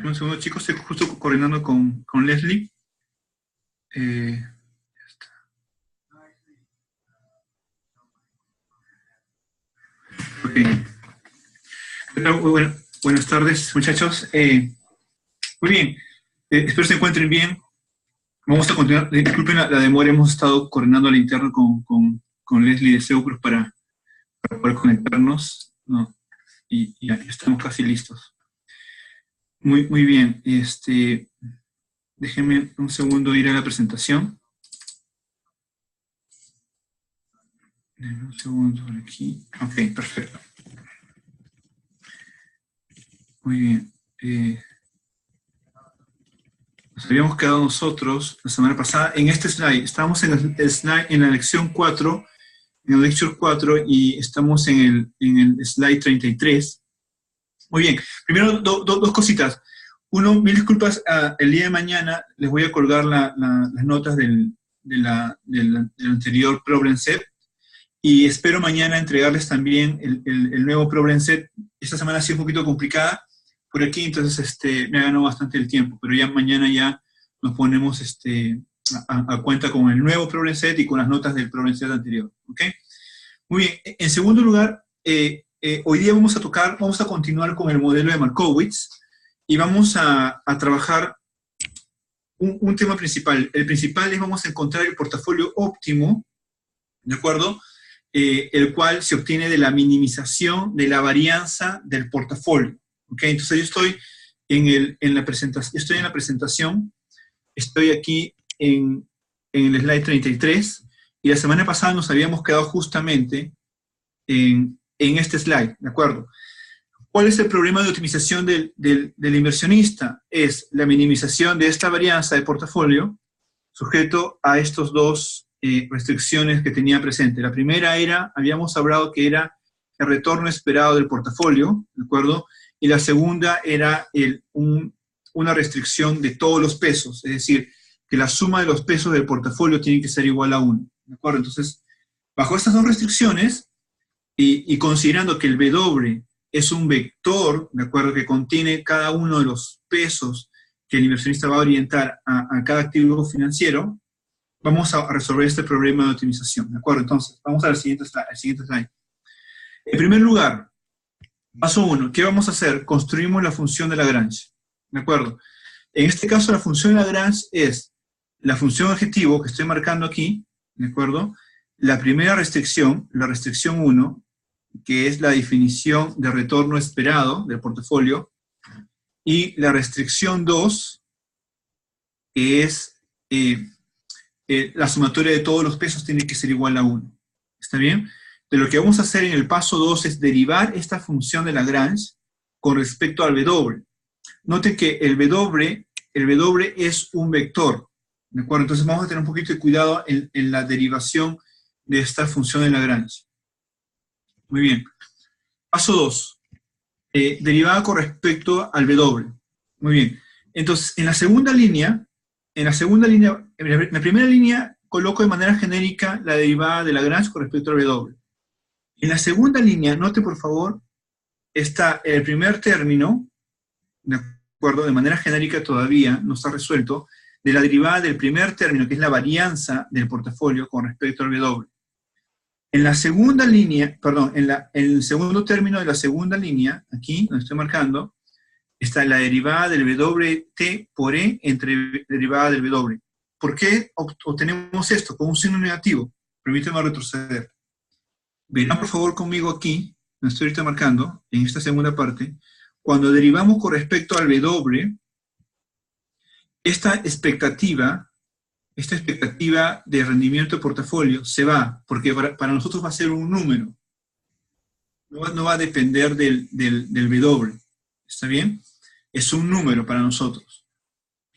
Un segundo, chicos, estoy justo coordinando con Leslie. Ya está. Ok. Buenas tardes, muchachos. Muy bien. Espero se encuentren bien. Vamos a continuar. Disculpen la demora, hemos estado coordinando al interno con Leslie de Seucros para poder conectarnos, ¿no? Y ya estamos casi listos. Muy bien. Déjenme un segundo ir a la presentación. Un segundo por aquí. Ok, perfecto. Muy bien. Nos habíamos quedado nosotros la semana pasada en este slide. Estábamos en el slide, en la lección 4, en el lecture 4, y estamos en el slide 33. Muy bien. Primero, dos cositas. Uno, mil disculpas, el día de mañana les voy a colgar las notas del anterior problem set, y espero mañana entregarles también el nuevo problem set. Esta semana ha sido un poquito complicada por aquí, entonces me ha ganado bastante el tiempo, pero ya mañana ya nos ponemos a cuenta con el nuevo problem set y con las notas del problem set anterior, ¿ok? Muy bien. En segundo lugar, hoy día vamos a continuar con el modelo de Markowitz, y vamos a trabajar un tema principal. El principal es vamos a encontrar el portafolio óptimo, ¿de acuerdo? El cual se obtiene de la minimización de la varianza del portafolio. ¿Okay? Entonces yo estoy en la presentación, estoy aquí en el slide 33, y la semana pasada nos habíamos quedado justamente en este slide, ¿de acuerdo? ¿Cuál es el problema de optimización del inversionista? Es la minimización de esta varianza de portafolio sujeto a estos dos restricciones que tenía presente. La primera era, habíamos hablado que era el retorno esperado del portafolio, ¿de acuerdo? Y la segunda era una restricción de todos los pesos, es decir, que la suma de los pesos del portafolio tiene que ser igual a 1, ¿de acuerdo? Entonces, bajo estas dos restricciones, y considerando que el W es un vector, ¿de acuerdo?, que contiene cada uno de los pesos que el inversionista va a orientar a cada activo financiero, vamos a resolver este problema de optimización, ¿de acuerdo? Entonces, vamos al siguiente slide. En primer lugar, paso 1, ¿qué vamos a hacer? Construimos la función de Lagrange, ¿de acuerdo? En este caso, la función de Lagrange es la función objetivo que estoy marcando aquí, ¿de acuerdo? La primera restricción, la restricción 1, que es la definición de retorno esperado del portafolio, y la restricción 2, que es la sumatoria de todos los pesos tiene que ser igual a 1. ¿Está bien? De lo que vamos a hacer en el paso 2 es derivar esta función de Lagrange con respecto al W. Noten que el W es un vector, ¿de acuerdo? Entonces vamos a tener un poquito de cuidado en la derivación de esta función de Lagrange. Muy bien. Paso 2. Derivada con respecto al W. Muy bien. Entonces, en la primera línea coloco de manera genérica la derivada de Lagrange con respecto al W. En la segunda línea, note por favor, está el primer término, ¿de acuerdo? De manera genérica todavía no está resuelto, de la derivada del primer término, que es la varianza del portafolio con respecto al W. En la segunda línea, perdón, en el segundo término de la segunda línea, aquí, donde estoy marcando, está la derivada del WT por E entre derivada del W. ¿Por qué obtenemos esto? Con un signo negativo. Permíteme retroceder. Verán por favor conmigo aquí, donde estoy ahorita marcando, en esta segunda parte, cuando derivamos con respecto al W, esta expectativa de rendimiento de portafolio se va, porque para nosotros va a ser un número. No va a depender del W. ¿Está bien? Es un número para nosotros.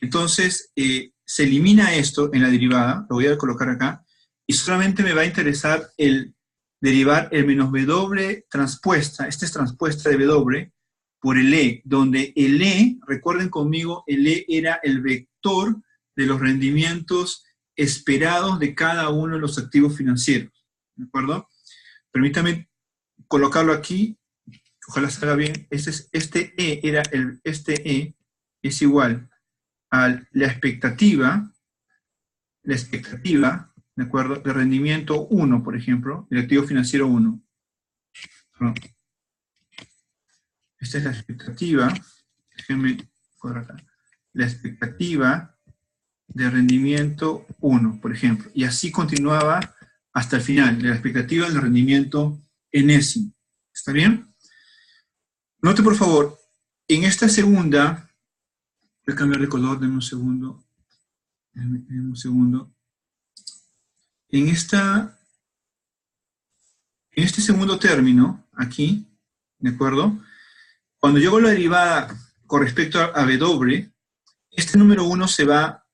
Entonces, se elimina esto en la derivada, lo voy a colocar acá, y solamente me va a interesar el derivar el menos W transpuesta, esta es transpuesta de W, por el E, donde el E, recuerden conmigo, el E era el vector de los rendimientos esperados de cada uno de los activos financieros. ¿De acuerdo? Permítame colocarlo aquí, ojalá salga bien. Este E era este E, es igual a la expectativa, ¿de acuerdo?, de rendimiento 1, por ejemplo, el activo financiero 1. Perdón. Esta es la expectativa, déjenme por acá, la expectativa de rendimiento 1, por ejemplo, y así continuaba hasta el final, de la expectativa del rendimiento enésimo. ¿Está bien? Note, por favor, en esta segunda, voy a cambiar de color, denme un segundo, En este segundo término, aquí, ¿de acuerdo? Cuando yo hago la derivada con respecto a W, este número 1 se va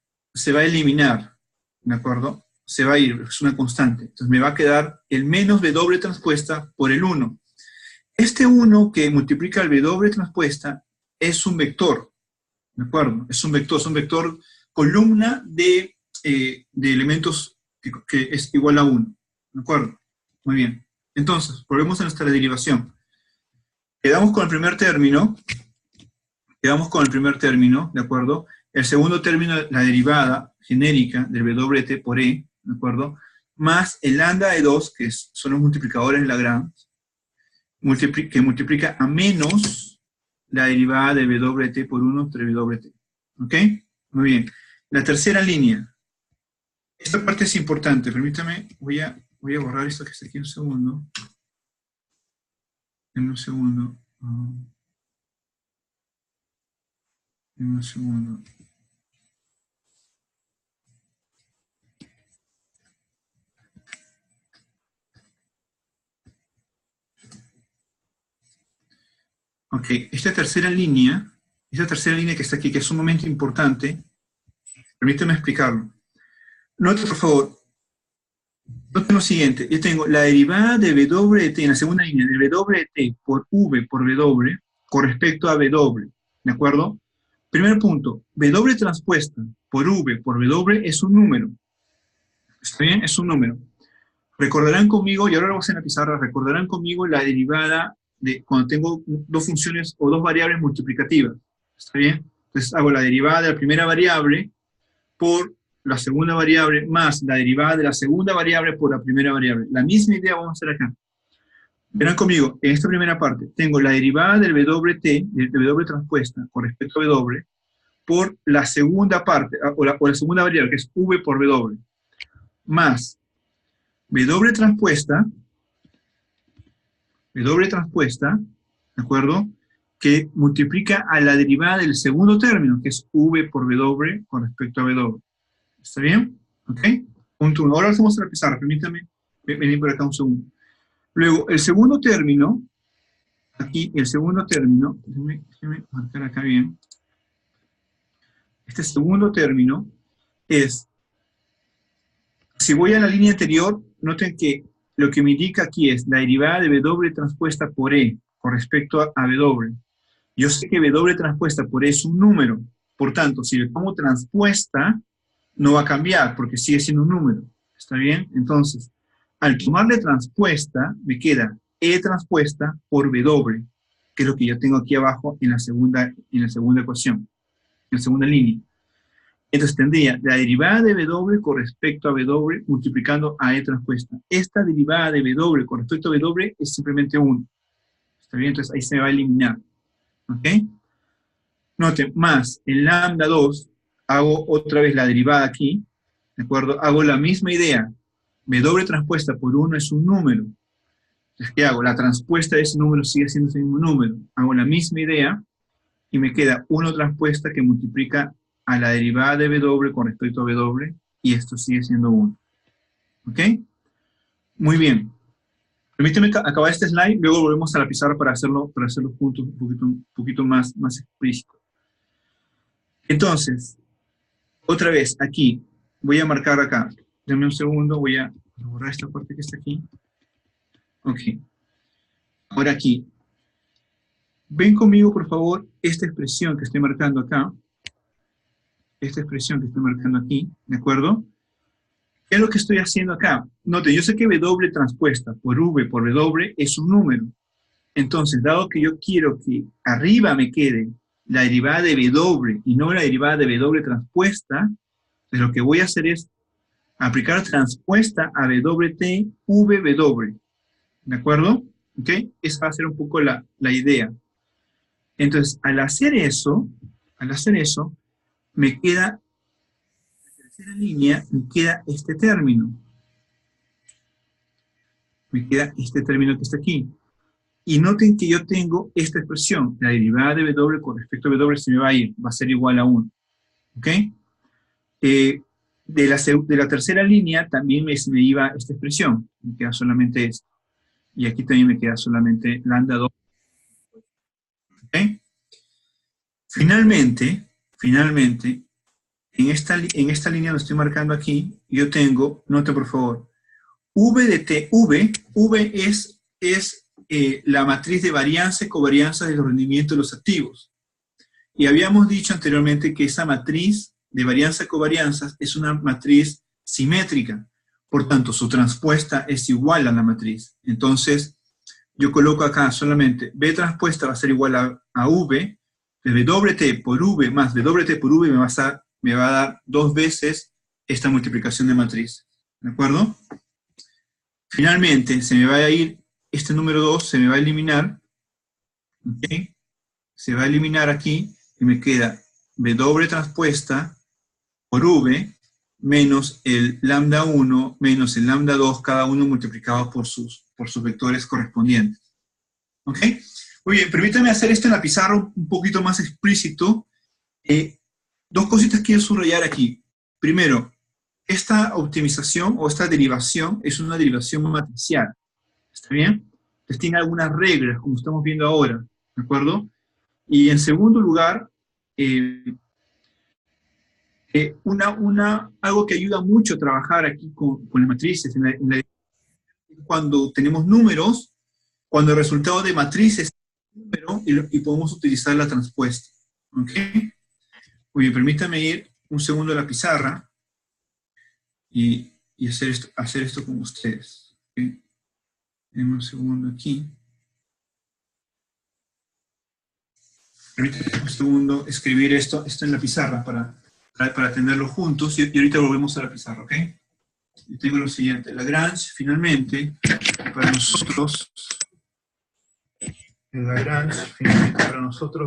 a eliminar, ¿de acuerdo? Se va a ir, es una constante. Entonces me va a quedar el menos W transpuesta por el 1. Este 1 que multiplica el W transpuesta es un vector, ¿de acuerdo? Es un vector columna de elementos que es igual a 1, ¿de acuerdo? Muy bien. Entonces, volvemos a nuestra derivación. Quedamos con el primer término, ¿de acuerdo? El segundo término, la derivada genérica del WT por E, ¿de acuerdo? Más el lambda de 2, que son los multiplicadores de Lagrange, que multiplica a menos la derivada de WT por 1 entre WT. ¿Ok? Muy bien. La tercera línea. Esta parte es importante. Permítame, voy a borrar esto que está aquí un segundo. En un segundo. Ok, esta tercera línea que está aquí, que es sumamente importante, permíteme explicarlo. Note, por favor, note lo siguiente, yo tengo la derivada de WT en la segunda línea, de WT por V por W, con respecto a W, ¿de acuerdo? Primer punto, W transpuesta por V por W es un número. ¿Está bien? Es un número. Recordarán conmigo, y ahora lo vamos a hacer en la pizarra, recordarán conmigo la derivada de cuando tengo dos funciones o dos variables multiplicativas. ¿Está bien? Entonces hago la derivada de la primera variable por la segunda variable más la derivada de la segunda variable por la primera variable. La misma idea vamos a hacer acá. Verán conmigo, en esta primera parte, tengo la derivada del WT, del W transpuesta con respecto a W, por la segunda parte, o la segunda variable, que es V por W, más W transpuesta, ¿de acuerdo?, que multiplica a la derivada del segundo término, que es V por W con respecto a W. ¿Está bien? ¿Ok? Punto 1. Ahora hacemos la pizarra, permítame venir por acá un segundo. Luego, el segundo término, aquí, déjeme marcar acá bien. Este segundo término es, si voy a la línea anterior, noten que lo que me indica aquí es la derivada de W transpuesta por E con respecto a W. Yo sé que W transpuesta por E es un número, por tanto, si le pongo transpuesta, no va a cambiar porque sigue siendo un número. ¿Está bien? Entonces, al tomarle transpuesta, me queda E transpuesta por W, que es lo que yo tengo aquí abajo en la segunda ecuación, en la segunda línea. Entonces tendría la derivada de W con respecto a W multiplicando a E transpuesta. Esta derivada de W con respecto a W es simplemente 1. ¿Está bien? Entonces ahí se va a eliminar. ¿Ok? Noten, más el lambda 2, hago otra vez la derivada aquí, ¿de acuerdo? Hago la misma idea. W transpuesta por 1 es un número. Entonces, ¿qué hago? La transpuesta de ese número sigue siendo ese mismo número. Hago la misma idea y me queda 1 transpuesta que multiplica a la derivada de W con respecto a W, y esto sigue siendo 1. ¿Ok? Muy bien. Permíteme acabar este slide, luego volvemos a la pizarra para hacerlo juntos un poquito más explícito. Entonces, otra vez, aquí, voy a marcar acá. Denme un segundo, voy a borrar esta parte que está aquí. Ok. Ahora aquí. Ven conmigo, por favor, esta expresión que estoy marcando acá. Esta expresión que estoy marcando aquí, ¿de acuerdo? ¿Qué es lo que estoy haciendo acá? Note, yo sé que W transpuesta por V por W es un número. Entonces, dado que yo quiero que arriba me quede la derivada de W y no la derivada de W transpuesta, entonces lo que voy a hacer es aplicar transpuesta a WT, VW. ¿De acuerdo? ¿Ok? Esa va a ser un poco la idea. Entonces, al hacer eso, me queda, en la tercera línea, me queda este término. Me queda este término que está aquí. Y noten que yo tengo esta expresión, la derivada de W con respecto a W se me va a ir, va a ser igual a 1. ¿Ok? De la tercera línea también me iba esta expresión, me queda solamente esto. Y aquí también me queda solamente lambda 2. ¿Ok? Finalmente, en esta línea lo estoy marcando aquí, yo tengo, note por favor, V de T, V es la matriz de varianza y covarianza de los rendimientos de los activos. Y habíamos dicho anteriormente que esa matriz de varianza y covarianzas es una matriz simétrica. Por tanto, su transpuesta es igual a la matriz. Entonces, yo coloco acá solamente B transpuesta va a ser igual a V, de WT por V más WT por V me va a dar 2 veces esta multiplicación de matriz. ¿De acuerdo? Finalmente, se me va a ir, este número 2 se me va a eliminar, ¿ok? Se va a eliminar aquí, y me queda W transpuesta por V menos el lambda 1 menos el lambda 2, cada uno multiplicado por sus vectores correspondientes. ¿Ok? Muy bien, permítanme hacer esto en la pizarra un poquito más explícito. Dos cositas quiero subrayar aquí. Primero, esta optimización o esta derivación es una derivación matricial. ¿Está bien? Entonces tiene algunas reglas, como estamos viendo ahora. ¿De acuerdo? Y en segundo lugar, algo que ayuda mucho a trabajar aquí con las matrices, cuando tenemos números, cuando el resultado de matrices es un número y podemos utilizar la transpuesta. ¿Ok? Muy bien, permítame ir un segundo a la pizarra y hacer esto con ustedes. ¿Okay? En un segundo aquí. Permítame un segundo escribir esto en la pizarra para tenerlo juntos y ahorita volvemos a la pizarra, ¿ok? Y tengo lo siguiente, Lagrange, finalmente, para nosotros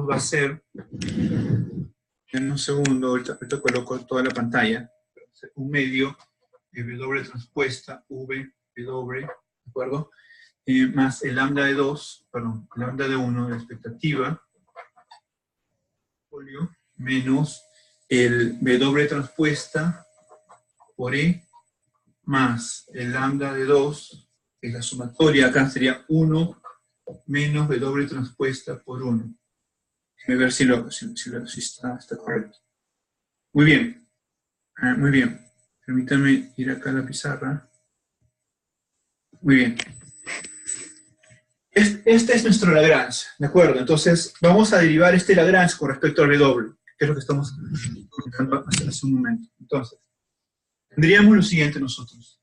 va a ser, en un segundo, ahorita coloco toda la pantalla, un medio de W transpuesta, W, ¿de acuerdo? Más el lambda de 2, perdón, lambda de 1 de expectativa, menos el W transpuesta por E, más el lambda de 2, que es la sumatoria, acá sería 1 menos W transpuesta por 1. Déjame ver si está correcto. Muy bien. Muy bien. Permítame ir acá a la pizarra. Muy bien. Este es nuestro Lagrange, ¿de acuerdo? Entonces, vamos a derivar este Lagrange con respecto al W, que es lo que estamos comentando hace un momento. Entonces, tendríamos lo siguiente nosotros.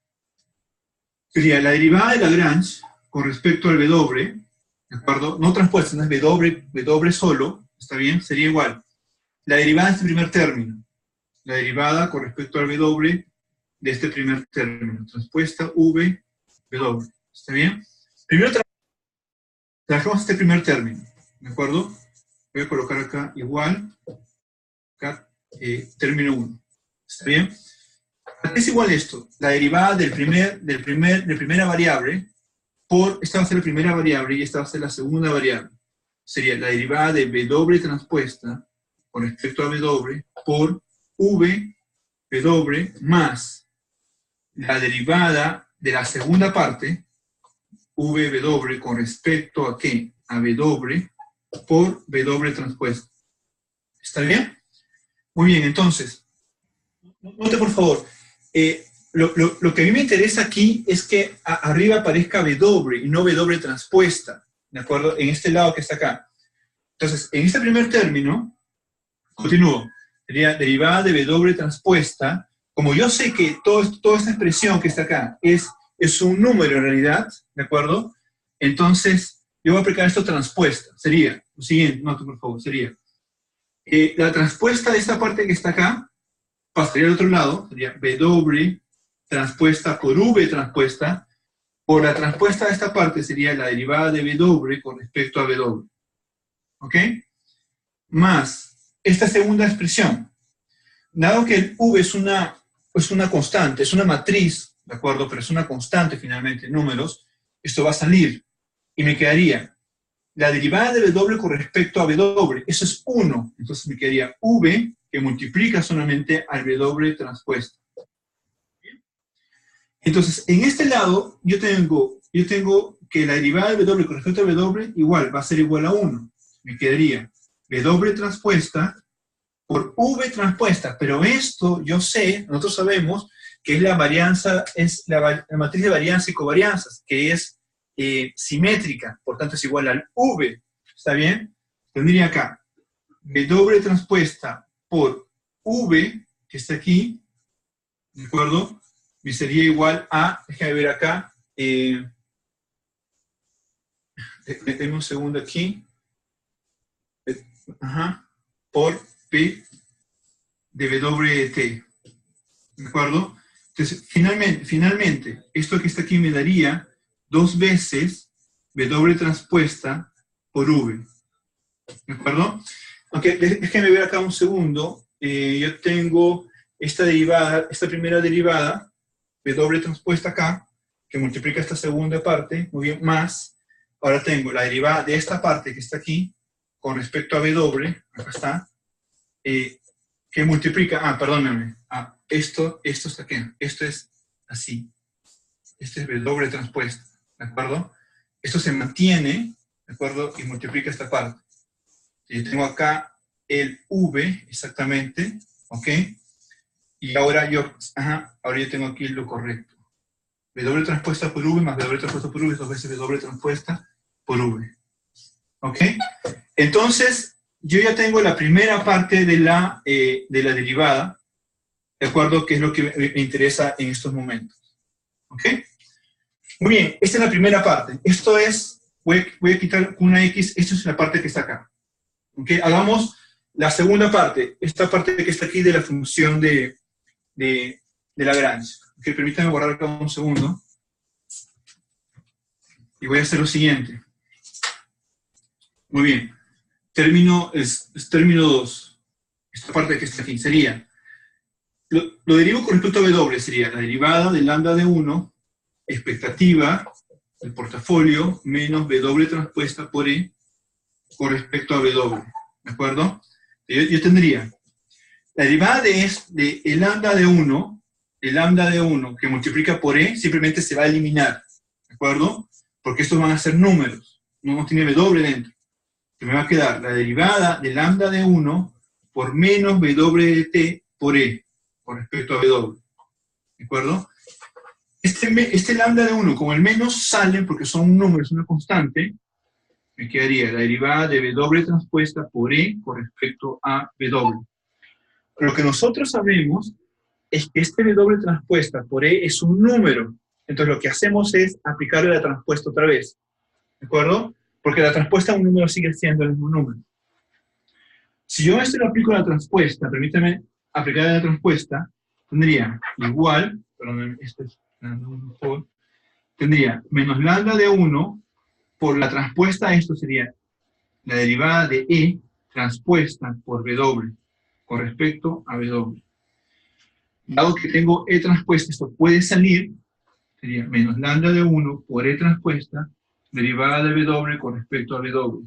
Sería la derivada de Lagrange con respecto al W, ¿de acuerdo? No transpuesta, no es W solo, ¿está bien? Sería igual. La derivada de este primer término. La derivada con respecto al W de este primer término. Transpuesta W, ¿está bien? Primero trabajamos este primer término, ¿de acuerdo? Voy a colocar acá igual, acá, término 1. ¿Está bien? Es igual esto, la derivada de primera variable por, esta va a ser la primera variable y esta va a ser la segunda variable. Sería la derivada de W transpuesta con respecto a W por W más la derivada de la segunda parte, VW con respecto a ¿qué? A W por W transpuesta. ¿Está bien? Muy bien, entonces, note por favor, lo que a mí me interesa aquí es que arriba aparezca W y no W transpuesta, ¿de acuerdo? En este lado que está acá. Entonces, en este primer término, continúo, sería derivada de W transpuesta. Como yo sé que toda esta expresión que está acá es un número en realidad, ¿de acuerdo? Entonces, yo voy a aplicar esto transpuesta. Sería, lo siguiente, note por favor, sería La transpuesta de esta parte que está acá pasaría al otro lado, sería W transpuesta por V transpuesta, por la transpuesta de esta parte sería la derivada de W con respecto a W. ¿Ok? Más esta segunda expresión. Dado que el V es una constante, es una matriz, ¿de acuerdo? Pero es una constante finalmente en números, esto va a salir y me quedaría la derivada de W con respecto a W, eso es 1, entonces me quedaría V que multiplica solamente al W transpuesta. Entonces, en este lado, yo tengo que la derivada de W con respecto a W igual, va a ser igual a 1. Me quedaría W transpuesta por V transpuesta, pero esto yo sé, nosotros sabemos que es la varianza, es la matriz de varianza y covarianzas, que es simétrica, por tanto es igual al V, ¿está bien? Tendría acá W transpuesta por V, que está aquí, ¿de acuerdo? Me sería igual a, déjame ver acá, denme un segundo aquí, por P de WT, ¿de acuerdo? Entonces, finalmente, esto que está aquí me daría 2 veces W transpuesta por V, ¿de acuerdo? Aunque déjenme ver acá un segundo, yo tengo esta derivada, esta primera derivada, W transpuesta acá, que multiplica esta segunda parte, muy bien, más, ahora tengo la derivada de esta parte que está aquí, con respecto a W, acá está, que multiplica, perdóname, esto está aquí, esto es así, este es W transpuesta, ¿de acuerdo? Esto se mantiene, ¿de acuerdo? Y multiplica esta parte. Yo tengo acá el V, exactamente, ¿ok? Y ahora yo tengo aquí lo correcto. W transpuesta por V más W transpuesta por V es 2 veces W transpuesta por V. ¿Ok? Entonces, yo ya tengo la primera parte de la derivada, ¿de acuerdo? Que es lo que me interesa en estos momentos. ¿Ok? Muy bien, esta es la primera parte. Esto es, voy a quitar una X, esta es la parte que está acá. ¿Ok? Hagamos la segunda parte, esta parte que está aquí de la función de Lagrange. ¿Ok? Permítanme borrar acá un segundo. Y voy a hacer lo siguiente. Muy bien. Término 2. Esta parte que está aquí sería, lo derivo con respecto a W, sería la derivada de lambda de 1, expectativa del portafolio, menos W transpuesta por E con respecto a W. ¿De acuerdo? Yo tendría la derivada de el lambda de 1, que multiplica por E, simplemente se va a eliminar. ¿De acuerdo? Porque estos van a ser números, no tiene W dentro. Que me va a quedar la derivada de lambda de 1 por menos W de T por E, con respecto a W. ¿De acuerdo? Este lambda de 1, como el menos salen, porque son un número, es una constante, me quedaría la derivada de W transpuesta por E con respecto a W. Lo que nosotros sabemos es que este W transpuesta por E es un número. Entonces lo que hacemos es aplicarle la transpuesta otra vez. ¿De acuerdo? Porque la transpuesta a un número sigue siendo el mismo número. Si yo a esto le aplico la transpuesta, permítame aplicar la transpuesta, tendría igual, perdón, esto es mejor, tendría menos lambda de 1 por la transpuesta a esto sería la derivada de E transpuesta por W con respecto a W. Dado que tengo E transpuesta, esto puede salir, sería menos lambda de 1 por E transpuesta, derivada de W con respecto a W.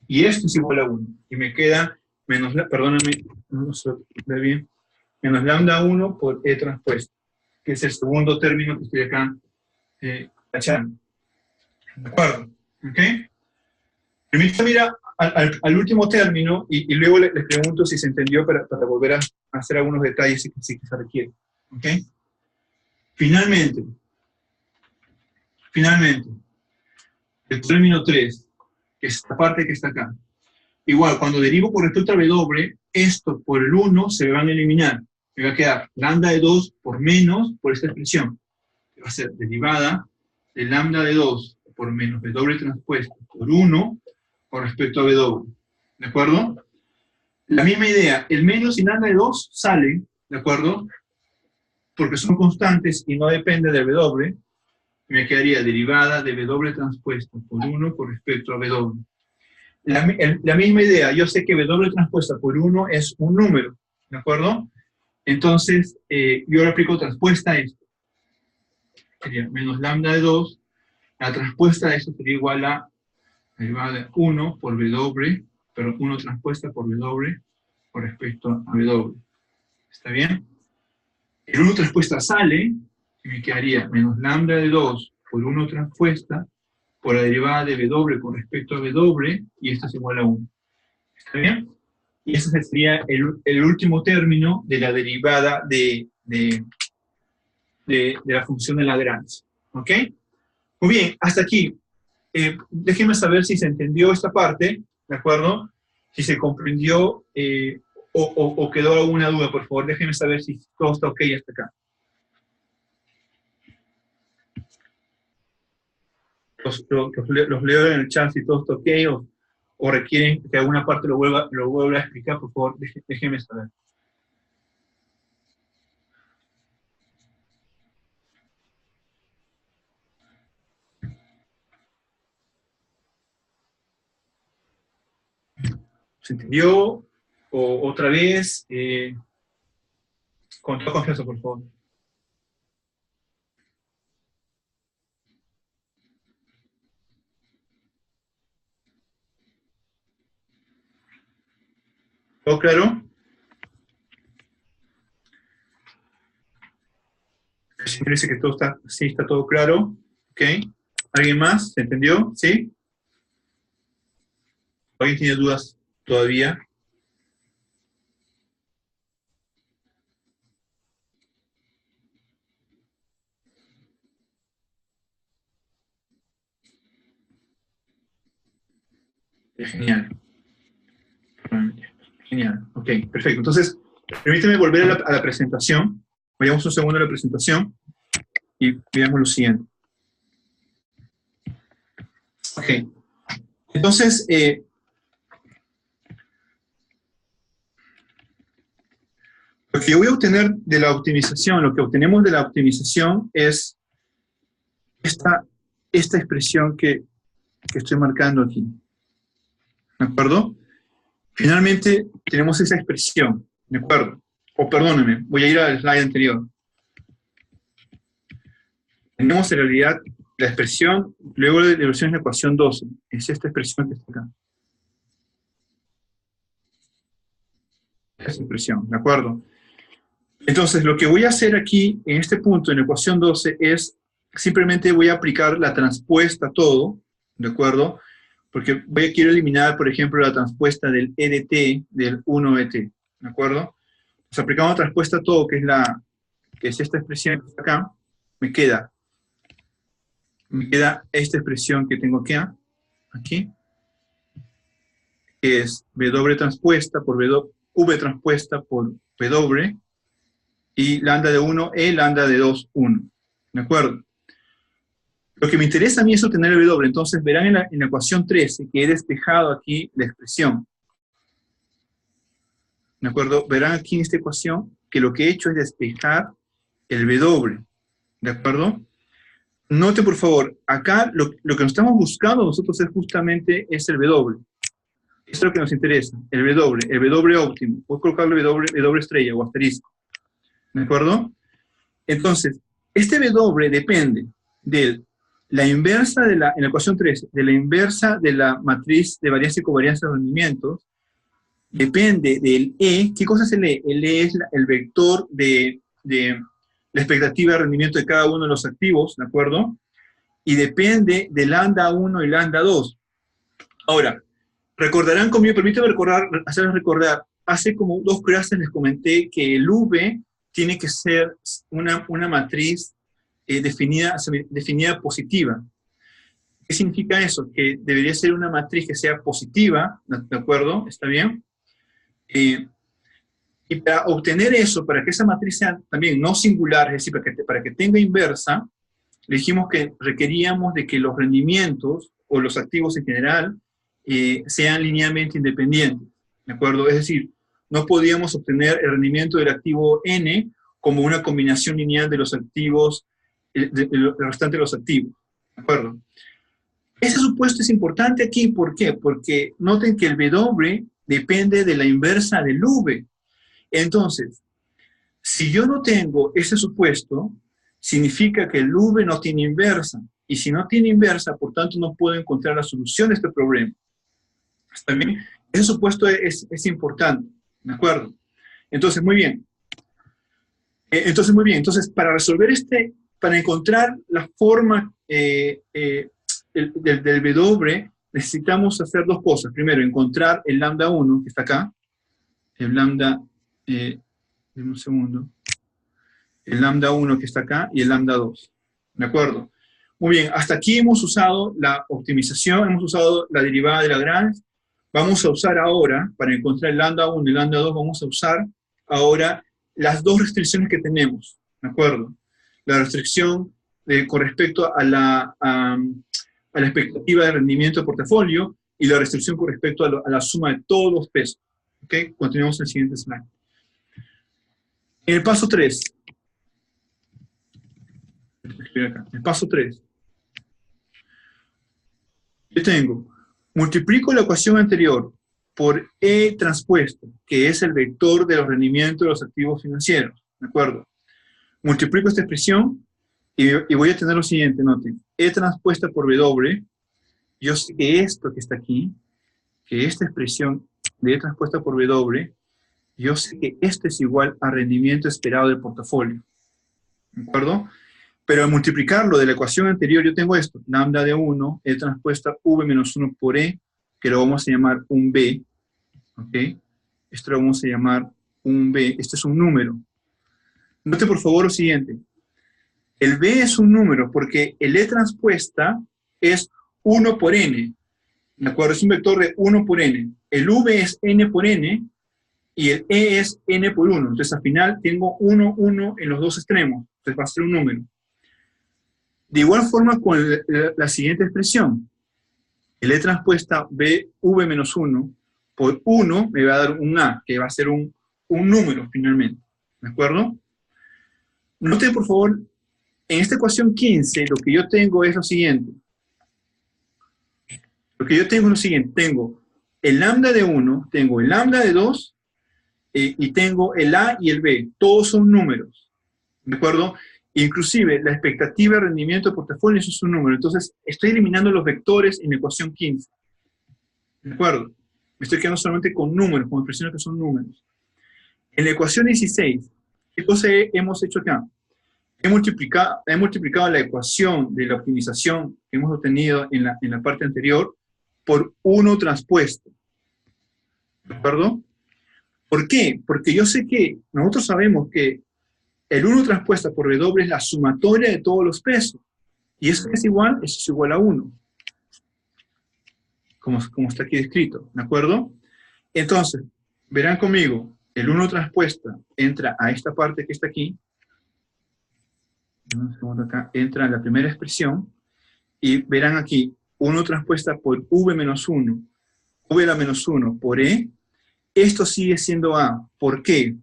Y esto es igual a 1. Y me queda menos, perdóname, no se ve bien, menos lambda 1 por E transpuesta, que es el segundo término que estoy acá tachando. ¿De acuerdo? ¿Ok? Permítame ir al último término y luego les pregunto si se entendió para volver a hacer algunos detalles si se requiere. ¿Ok? Finalmente, el término 3, que es esta parte que está acá. Igual, cuando derivo con respecto a W, esto por el 1 se van a eliminar. Me va a quedar lambda de 2 por menos por esta expresión. Va a ser derivada de lambda de 2 por menos W transpuesto por 1 con respecto a W. ¿De acuerdo? La misma idea, el menos y lambda de 2 salen, ¿de acuerdo? Porque son constantes y no depende de W, me quedaría derivada de W transpuesta por 1 con respecto a W. La misma idea, yo sé que W transpuesta por 1 es un número, ¿de acuerdo? Entonces, yo le aplico transpuesta a esto. Sería menos lambda de 2, la transpuesta de esto sería igual a derivada de 1 por W, pero 1 transpuesta por W con respecto a W. ¿Está bien? El 1 transpuesta sale, y me quedaría menos lambda de 2 por 1 transpuesta por la derivada de W con respecto a W, y esto es igual a 1. ¿Está bien? Y ese sería el último término de la derivada de la función de Lagrange. ¿Ok? Muy bien, hasta aquí. Déjenme saber si se entendió esta parte, ¿de acuerdo? Si se comprendió o quedó alguna duda, por favor, déjenme saber si todo está ok hasta acá. Los leo en el chat si todo está ok o requieren que alguna parte lo vuelva a explicar, por favor, déjenme saber. ¿Se entendió? O otra vez, con toda confianza, por favor. ¿Todo claro? Si me dice que todo está, sí, está todo claro. ¿Ok? ¿Alguien más? ¿Se entendió? ¿Sí? ¿Alguien tiene dudas todavía? Genial. Genial. Ok, perfecto. Entonces, permíteme volver a la presentación. Vayamos un segundo a la presentación y veamos lo siguiente. Ok. Entonces, lo que yo voy a obtener de la optimización, lo que obtenemos de la optimización es esta expresión que estoy marcando aquí. ¿De acuerdo? Finalmente, tenemos esa expresión. ¿De acuerdo? O perdónenme, voy a ir al slide anterior. Tenemos en realidad la expresión, luego de la versión de la ecuación 12. Es esta expresión que está acá. Esa expresión, ¿de acuerdo? Entonces, lo que voy a hacer aquí, en este punto, en la ecuación 12, es simplemente voy a aplicar la transpuesta a todo, ¿de acuerdo? Porque quiero eliminar, por ejemplo, la transpuesta del E de t del 1 t, ¿de acuerdo? Pues aplicando la transpuesta a todo, que es esta expresión que está acá, me queda esta expresión que tengo aquí, que es W transpuesta por V transpuesta por W, y lambda de 1, lambda de 2, 1. ¿De acuerdo? Lo que me interesa a mí es obtener el W, entonces verán en la ecuación 13 que he despejado aquí la expresión. ¿De acuerdo? Verán aquí en esta ecuación que lo que he hecho es despejar el W. ¿De acuerdo? Note por favor, acá lo que nos estamos buscando nosotros es justamente el W. Eso es lo que nos interesa, el W óptimo. Puedo colocarle W estrella o asterisco. ¿De acuerdo? Entonces, este W depende de la inversa en la ecuación 13, de la inversa de la matriz de varianza y covarianza de rendimientos, depende del E. ¿Qué cosa es el E? El E es el vector de la expectativa de rendimiento de cada uno de los activos, ¿de acuerdo? Y depende de lambda 1 y lambda 2. Ahora, recordarán conmigo, permítame hacerles recordar, hace como 2 clases les comenté que el V tiene que ser una matriz definida positiva. ¿Qué significa eso? Que debería ser una matriz que sea positiva, ¿de acuerdo? ¿Está bien? Y para obtener eso, para que esa matriz sea también no singular, es decir, para que tenga inversa, le dijimos que requeríamos de que los rendimientos o los activos en general sean linealmente independientes, ¿de acuerdo? Es decir, no podíamos obtener el rendimiento del activo N como una combinación lineal de los activos, del restante de los activos. ¿De acuerdo? Ese supuesto es importante aquí, ¿por qué? Porque noten que el W depende de la inversa del V. Entonces, si yo no tengo ese supuesto, significa que el V no tiene inversa. Y si no tiene inversa, por tanto, no puedo encontrar la solución a este problema. También, ese supuesto es importante, ¿de acuerdo? Entonces, muy bien. Entonces, para resolver para encontrar la forma del W, necesitamos hacer dos cosas. Primero, encontrar el lambda 1, que está acá. El lambda, un segundo. El lambda 1 que está acá y el lambda 2. ¿De acuerdo? Muy bien, hasta aquí hemos usado la optimización, hemos usado la derivada de Lagrange. Vamos a usar ahora, para encontrar el lambda 1 y el lambda 2, vamos a usar ahora las dos restricciones que tenemos. ¿De acuerdo? La restricción con respecto a la expectativa de rendimiento de portafolio y la restricción con respecto a la suma de todos los pesos. ¿Ok? Continuamos en el siguiente slide. En el paso 3. El paso 3. Yo tengo, multiplico la ecuación anterior por E transpuesto, que es el vector de los rendimientos de los activos financieros. ¿De acuerdo? Multiplico esta expresión y voy a tener lo siguiente, noten. E transpuesta por W, yo sé que esto que está aquí, que esta expresión de E transpuesta por W, yo sé que esto es igual a rendimiento esperado del portafolio. ¿De acuerdo? Pero al multiplicarlo de la ecuación anterior, yo tengo esto, lambda de 1, E transpuesta V menos 1 por E, que lo vamos a llamar un B, ¿ok? Esto lo vamos a llamar un B, este es un número. Note por favor lo siguiente, el B es un número porque el E transpuesta es 1 por N, ¿de acuerdo? Es un vector de 1 por N. El V es N por N y el E es N por 1. Entonces al final tengo 1, 1 en los dos extremos. Entonces va a ser un número. De igual forma con la siguiente expresión. El E transpuesta V menos 1 por 1 me va a dar un A, que va a ser un número finalmente. ¿De acuerdo? Noten por favor, en esta ecuación 15 lo que yo tengo es lo siguiente. Lo que yo tengo es lo siguiente. Tengo el lambda de 1, tengo el lambda de 2 y tengo el A y el B. Todos son números. ¿De acuerdo? Inclusive la expectativa de rendimiento de portafolio es un número. Entonces estoy eliminando los vectores en la ecuación 15. ¿De acuerdo? Me estoy quedando solamente con números, con expresiones que son números. En la ecuación 16, ¿qué cosa hemos hecho acá? He multiplicado la ecuación de la optimización que hemos obtenido en la parte anterior por 1 transpuesto. ¿De acuerdo? ¿Por qué? Porque yo sé que nosotros sabemos que el 1 transpuesta por W es la sumatoria de todos los pesos. Y eso es igual a 1. Como está aquí descrito. ¿De acuerdo? Entonces, verán conmigo, el 1 transpuesta entra a esta parte que está aquí. Un segundo acá. Entra en la primera expresión. Y verán aquí, 1 transpuesta por V menos 1. V a la menos 1 por E. Esto sigue siendo A. ¿Por qué?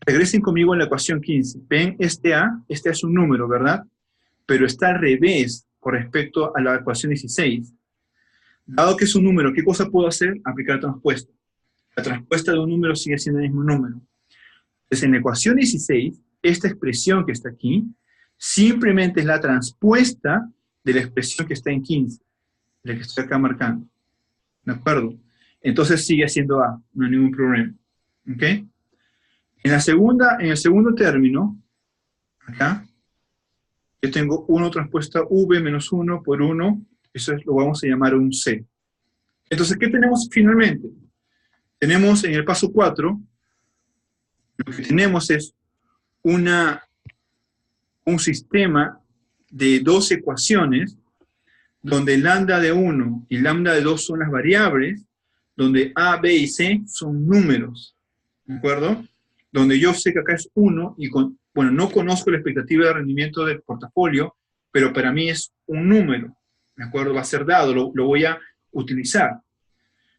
Regresen conmigo en la ecuación 15. Ven, este A, este es un número, ¿verdad? Pero está al revés con respecto a la ecuación 16. Dado que es un número, ¿qué cosa puedo hacer? Aplicar transpuesta. La transpuesta de un número sigue siendo el mismo número. Entonces, en la ecuación 16, esta expresión que está aquí, simplemente es la transpuesta de la expresión que está en 15, la que estoy acá marcando. ¿De acuerdo? Entonces sigue siendo A, no hay ningún problema. ¿Ok? En el segundo término, acá, yo tengo 1 transpuesta V menos 1 por 1, eso lo vamos a llamar un C. Entonces, ¿qué tenemos finalmente? Tenemos en el paso 4, lo que tenemos es un sistema de dos ecuaciones, donde lambda de 1 y lambda de 2 son las variables, donde A, B y C son números. ¿De acuerdo? Donde yo sé que acá es 1 y bueno, no conozco la expectativa de rendimiento del portafolio, pero para mí es un número, ¿de acuerdo? Va a ser dado, lo voy a utilizar.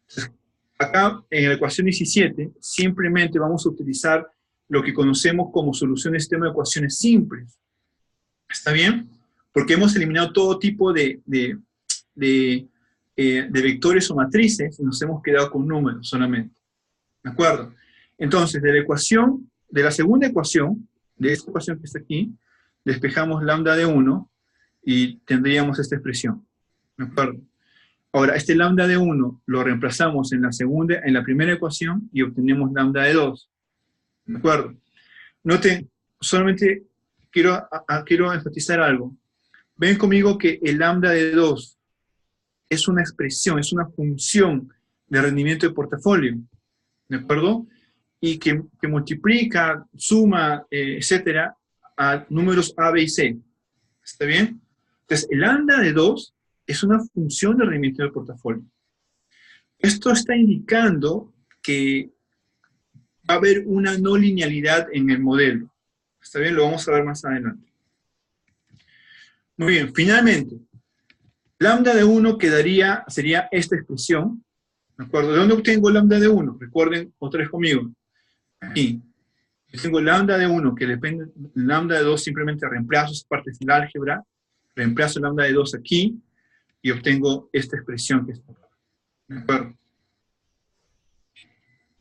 Entonces, Acá, en la ecuación 17, simplemente vamos a utilizar lo que conocemos como solución de sistema de ecuaciones simples. ¿Está bien? Porque hemos eliminado todo tipo de vectores o matrices y nos hemos quedado con números solamente. ¿De acuerdo? Entonces, de la ecuación, de la segunda ecuación, de esta ecuación que está aquí, despejamos lambda de 1 y tendríamos esta expresión. ¿De acuerdo? Ahora, este lambda de 1 lo reemplazamos en la primera ecuación y obtenemos lambda de 2. ¿De acuerdo? Noten, solamente quiero enfatizar algo. Ven conmigo que el lambda de 2 es una expresión, es una función de rendimiento de portafolio. ¿De acuerdo? Y que multiplica, suma, etcétera, a números A, B y C. ¿Está bien? Entonces, el lambda de 2 es una función de rendimiento del portafolio. Esto está indicando que va a haber una no linealidad en el modelo. ¿Está bien? Lo vamos a ver más adelante. Muy bien, finalmente, lambda de 1 sería esta expresión. ¿De acuerdo? ¿De dónde obtengo lambda de 1? Recuerden, otra vez conmigo. Aquí. Yo tengo lambda de 1, que depende, lambda de 2 simplemente reemplazo esa parte del álgebra, reemplazo lambda de 2 aquí, y obtengo esta expresión que está acá. ¿De acuerdo?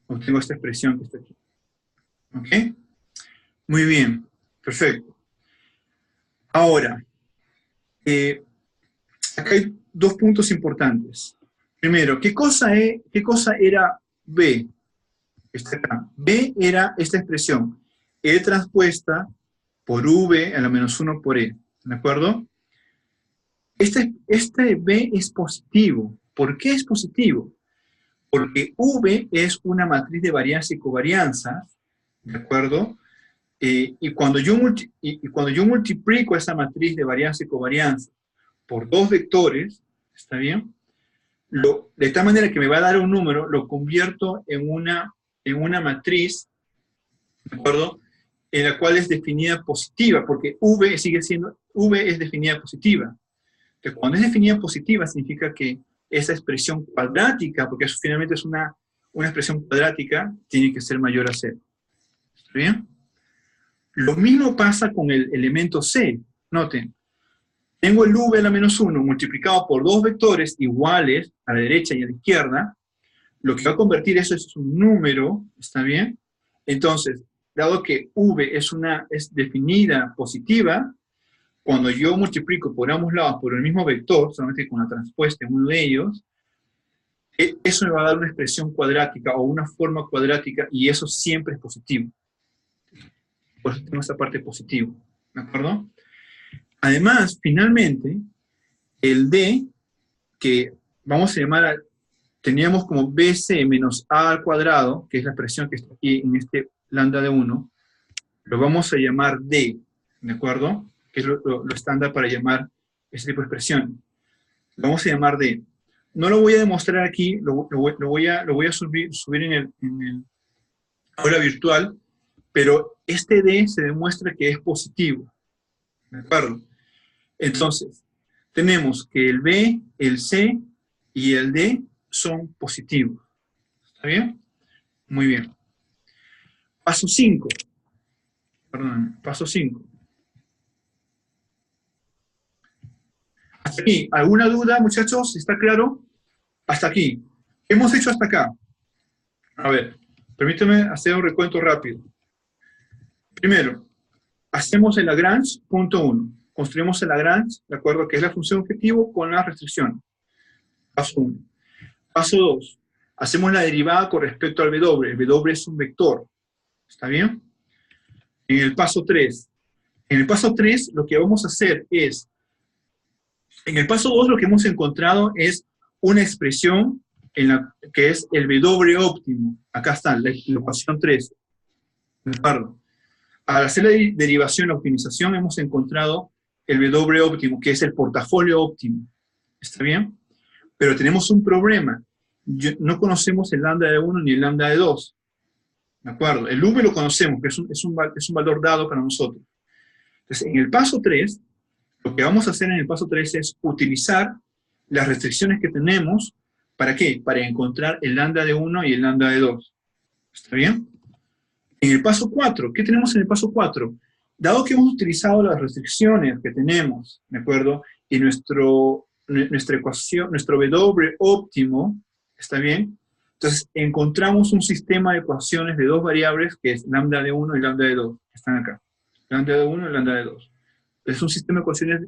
Obtengo esta expresión que está aquí. ¿Ok? Muy bien. Perfecto. Ahora, acá hay dos puntos importantes. Primero, ¿qué cosa era B? Está acá. B era esta expresión. E transpuesta por V a la menos 1 por E. ¿De acuerdo? Este B es positivo. ¿Por qué es positivo? Porque V es una matriz de varianza y covarianza, ¿de acuerdo? Y cuando yo multiplico esa matriz de varianza y covarianza por dos vectores, ¿está bien? De tal manera que me va a dar un número, lo convierto en una matriz, ¿de acuerdo? En la cual es definida positiva, porque V es definida positiva. Entonces, cuando es definida positiva, significa que esa expresión cuadrática, porque eso finalmente es una expresión cuadrática, tiene que ser mayor a 0. ¿Está bien? Lo mismo pasa con el elemento C. Noten, tengo el V a la menos 1 multiplicado por dos vectores iguales a la derecha y a la izquierda. Lo que va a convertir eso es un número, ¿está bien? Entonces, dado que V es definida positiva, cuando yo multiplico por ambos lados por el mismo vector, solamente con la transpuesta en uno de ellos, eso me va a dar una expresión cuadrática o una forma cuadrática, y eso siempre es positivo. Por eso tengo esta parte positiva, ¿de acuerdo? Además, finalmente, el D, que vamos a llamar, teníamos como BC menos A al cuadrado, que es la expresión que está aquí en este lambda de 1, lo vamos a llamar D, ¿de acuerdo? Que es lo estándar para llamar este tipo de expresión. Lo vamos a llamar D. No lo voy a demostrar aquí, lo voy a subir en el aula virtual, pero este D se demuestra que es positivo. ¿De acuerdo? Entonces, tenemos que el B, el C y el D son positivos. ¿Está bien? Muy bien. Paso 5. Perdón, paso 5. Hasta aquí, ¿alguna duda, muchachos? ¿Está claro? Hasta aquí. ¿Qué hemos hecho hasta acá? A ver, permíteme hacer un recuento rápido. Primero, hacemos el Lagrange, punto 1. Construimos el Lagrange, ¿de acuerdo? Que es la función objetivo con la restricción. Paso 1. Paso 2. Hacemos la derivada con respecto al W. El W es un vector. ¿Está bien? En el paso 3. En el paso 3 lo que vamos a hacer es, en el paso 2 lo que hemos encontrado es una expresión que es el W óptimo. Acá está, la ecuación 3. ¿De acuerdo? Al hacer la derivación, la optimización, hemos encontrado el W óptimo, que es el portafolio óptimo. ¿Está bien? Pero tenemos un problema. No conocemos el lambda de 1 ni el lambda de 2. ¿De acuerdo? El V lo conocemos, que es un valor dado para nosotros. Entonces, en el paso 3, lo que vamos a hacer en el paso 3 es utilizar las restricciones que tenemos ¿Para qué? Para encontrar el lambda de 1 y el lambda de 2. ¿Está bien? En el paso 4, ¿qué tenemos en el paso 4? Dado que hemos utilizado las restricciones que tenemos, ¿de acuerdo? Y nuestra ecuación, nuestro W óptimo, ¿está bien? Entonces, encontramos un sistema de ecuaciones de dos variables, que es lambda de 1 y lambda de 2, que están acá. Lambda de 1 y lambda de 2. Es un sistema de ecuaciones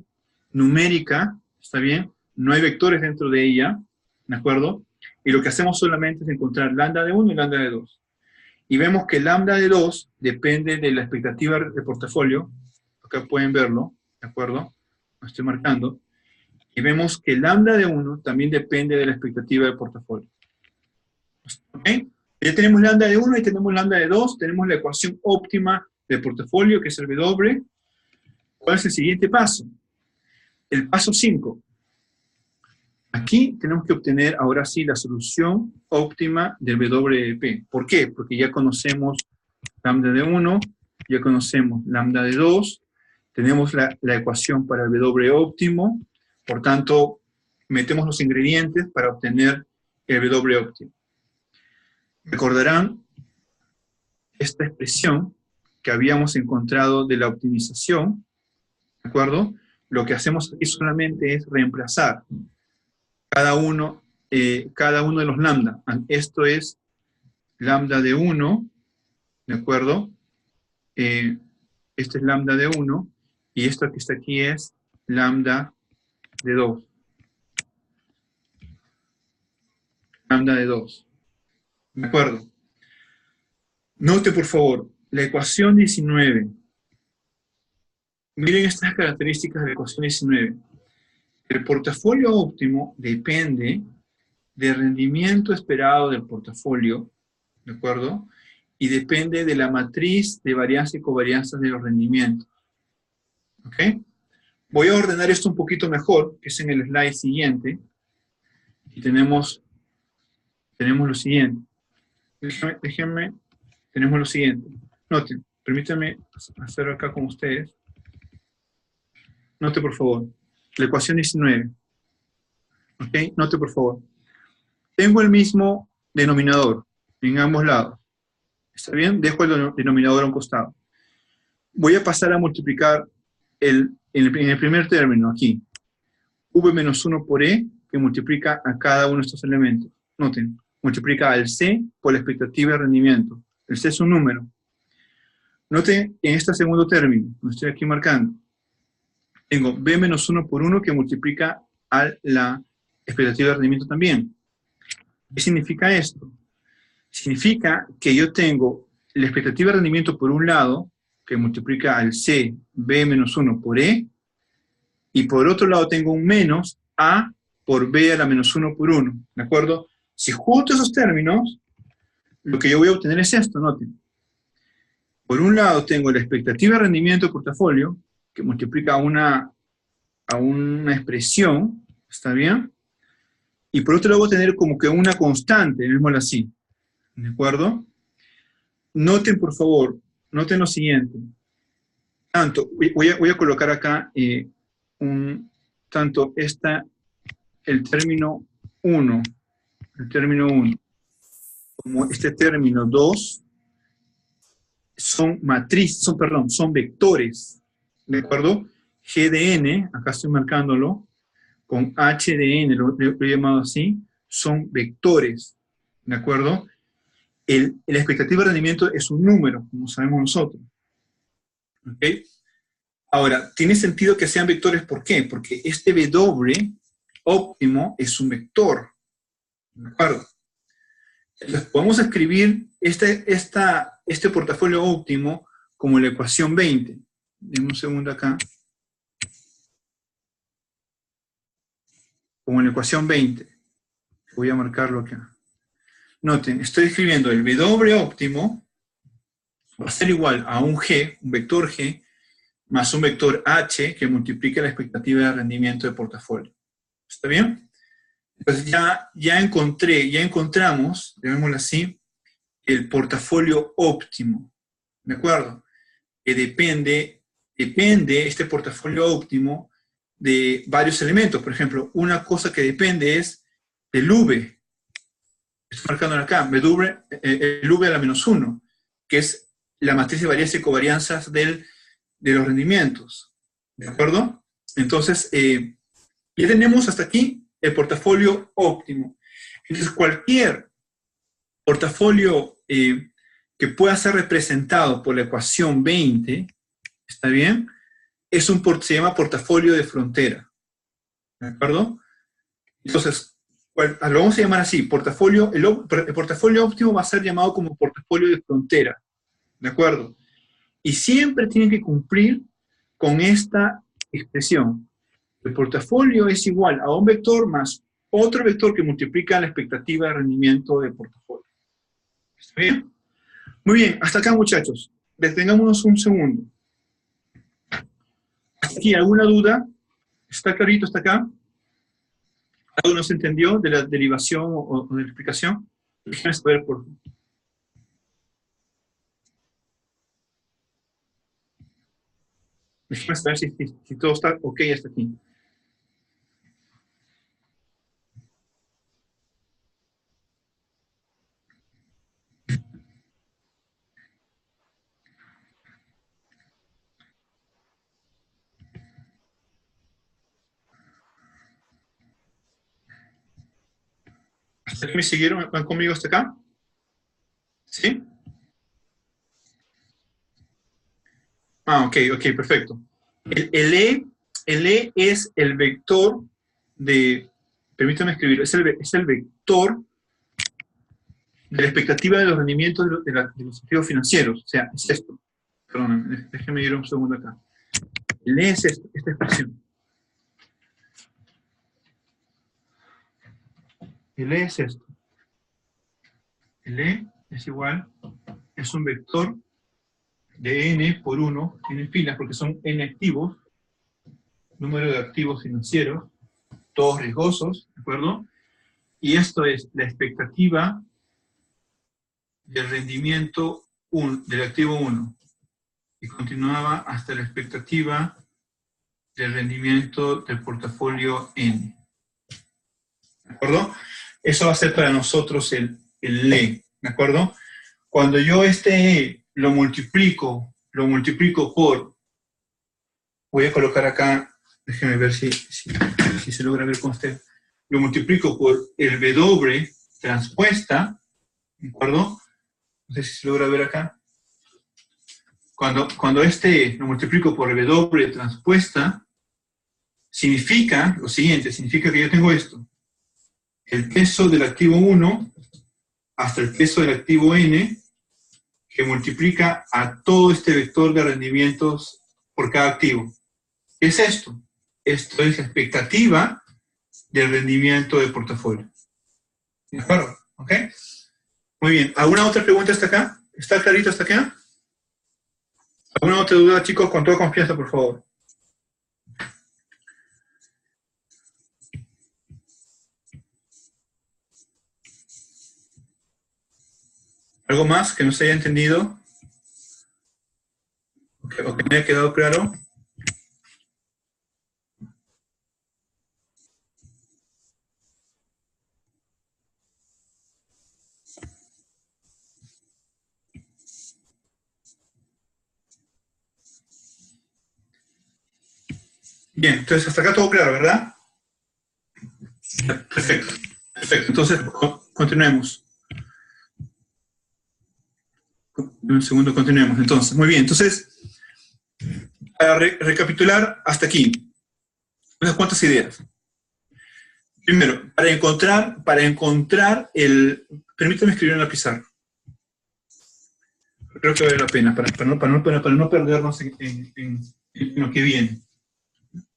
numérica, ¿está bien? No hay vectores dentro de ella, ¿de acuerdo? Y lo que hacemos solamente es encontrar lambda de 1 y lambda de 2. Y vemos que lambda de 2 depende de la expectativa de portafolio. Acá pueden verlo, ¿de acuerdo? Lo estoy marcando. Y vemos que lambda de 1 también depende de la expectativa de portafolio. ¿Ok? Ya tenemos lambda de 1 y tenemos lambda de 2. Tenemos la ecuación óptima del portafolio, que es el W. ¿Cuál es el siguiente paso? El paso 5. Aquí tenemos que obtener ahora sí la solución óptima del WP. ¿Por qué? Porque ya conocemos lambda de 1, ya conocemos lambda de 2, tenemos la ecuación para el W óptimo, por tanto, metemos los ingredientes para obtener el W óptimo. Recordarán esta expresión que habíamos encontrado de la optimización, ¿de acuerdo? Lo que hacemos aquí solamente es reemplazar cada uno de los lambda. Esto es lambda de 1, ¿de acuerdo? Este es lambda de 1, y esto que está aquí es lambda de 2. Lambda de 2. ¿De acuerdo? Note, por favor, la ecuación 19. Miren estas características de la ecuación 19. El portafolio óptimo depende del rendimiento esperado del portafolio, ¿de acuerdo? Y depende de la matriz de varianza y covarianza de los rendimientos. ¿Ok? Voy a ordenar esto un poquito mejor, que es en el slide siguiente. Y tenemos lo siguiente. Déjenme, tenemos lo siguiente. Noten, permítanme hacerlo acá con ustedes. Note, por favor, la ecuación 19. ¿Ok? Note, por favor. Tengo el mismo denominador en ambos lados. ¿Está bien? Dejo el denominador a un costado. Voy a pasar a multiplicar en el primer término, aquí. V menos 1 por E, que multiplica a cada uno de estos elementos. Noten, multiplica al C por la expectativa de rendimiento. El C es un número. Noten en este segundo término, lo estoy aquí marcando. Tengo B menos 1 por 1 que multiplica a la expectativa de rendimiento también. ¿Qué significa esto? Significa que yo tengo la expectativa de rendimiento por un lado, que multiplica al C, B menos 1 por E, y por otro lado tengo un menos A por B a la menos 1 por 1, ¿de acuerdo? Si junto esos términos, lo que yo voy a obtener es esto, noten. Por un lado tengo la expectativa de rendimiento del portafolio, que multiplica a una expresión, ¿está bien? Y por otro lado voy a tener como que una constante, digámoslo así, ¿de acuerdo? Noten, por favor, noten lo siguiente. Voy a colocar acá el término 1, como este término 2, son vectores, ¿de acuerdo? G de n, acá estoy marcándolo, con H de n, lo he llamado así, son vectores, ¿de acuerdo? La expectativa de rendimiento es un número, como sabemos nosotros. ¿Ok? Ahora, tiene sentido que sean vectores, ¿por qué? Porque este W óptimo es un vector, ¿de acuerdo? Entonces, podemos escribir este portafolio óptimo como la ecuación 20. Deme un segundo acá. Como la ecuación 20. Voy a marcarlo acá. Noten, estoy escribiendo el W óptimo, va a ser igual a un G, un vector G, más un vector H que multiplique la expectativa de rendimiento de portafolio. ¿Está bien? Entonces ya encontramos, llamémoslo así, el portafolio óptimo. ¿De acuerdo? Que depende este portafolio óptimo de varios elementos. Por ejemplo, una cosa que depende es del V, estoy marcando acá, el V a la menos 1, que es la matriz de varianza y covarianzas de los rendimientos. ¿De acuerdo? Entonces, ya tenemos hasta aquí el portafolio óptimo. Entonces, cualquier portafolio que pueda ser representado por la ecuación 20, ¿está bien? Se llama portafolio de frontera. ¿De acuerdo? Entonces, lo vamos a llamar así, el portafolio óptimo va a ser llamado como portafolio de frontera. ¿De acuerdo? Y siempre tienen que cumplir con esta expresión. El portafolio es igual a un vector más otro vector que multiplica la expectativa de rendimiento del portafolio. ¿Está bien? Muy bien, hasta acá, muchachos. Detengámonos un segundo. ¿Hasta aquí alguna duda? ¿Está clarito hasta acá? ¿Algo no se entendió de la derivación o de la explicación? Déjenme saber, por favor. Déjenme saber si todo está ok hasta aquí. ¿Hasta aquí me siguieron? ¿Van conmigo hasta acá? ¿Sí? Ok, perfecto. el E es el vector de, permítame escribirlo, es el vector de la expectativa de los rendimientos de los activos financieros. O sea, es esto. Perdón, déjenme ir un segundo acá. El E es esto, esta expresión. El E es esto. El E es igual, es un vector de N por 1, n filas, porque son N activos, número de activos financieros, todos riesgosos, ¿de acuerdo? Y esto es la expectativa del rendimiento del activo 1. Y continuaba hasta la expectativa del rendimiento del portafolio N. ¿De acuerdo? Eso va a ser para nosotros el E. ¿De acuerdo? Cuando yo este E lo multiplico por, voy a colocar acá, déjenme ver si se logra ver con usted, lo multiplico por el W transpuesta, ¿de acuerdo? No sé si se logra ver acá. Cuando este lo multiplico por el W transpuesta, significa lo siguiente, significa que yo tengo esto, el peso del activo 1 hasta el peso del activo N, que multiplica a todo este vector de rendimientos por cada activo. ¿Qué es esto? Esto es la expectativa del rendimiento del portafolio. ¿De acuerdo? ¿Ok? Muy bien. ¿Alguna otra pregunta hasta acá? ¿Está clarito hasta acá? ¿Alguna otra duda, chicos? Con toda confianza, por favor. ¿Algo más que no se haya entendido? ¿O que me haya quedado claro? Bien, entonces hasta acá todo claro, ¿verdad? Perfecto. Perfecto. Entonces, continuemos. Un segundo, continuemos. Entonces, muy bien. Entonces, para recapitular hasta aquí, unas cuantas ideas. Primero, para encontrar permítame escribir en la pizarra. Creo que vale la pena, para no perdernos en lo que viene.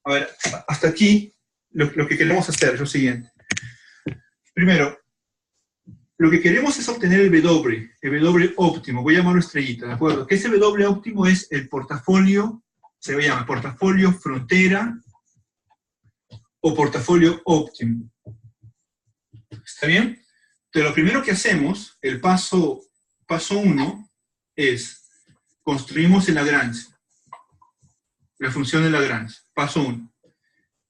A ver, hasta aquí, lo que queremos hacer es lo siguiente. Primero, lo que queremos es obtener el W óptimo, voy a llamarlo estrellita, ¿de acuerdo? Que ese W óptimo es el portafolio, se llama portafolio frontera o portafolio óptimo. ¿Está bien? Entonces, lo primero que hacemos, el paso 1, es construimos el Lagrange, la función de Lagrange, paso 1.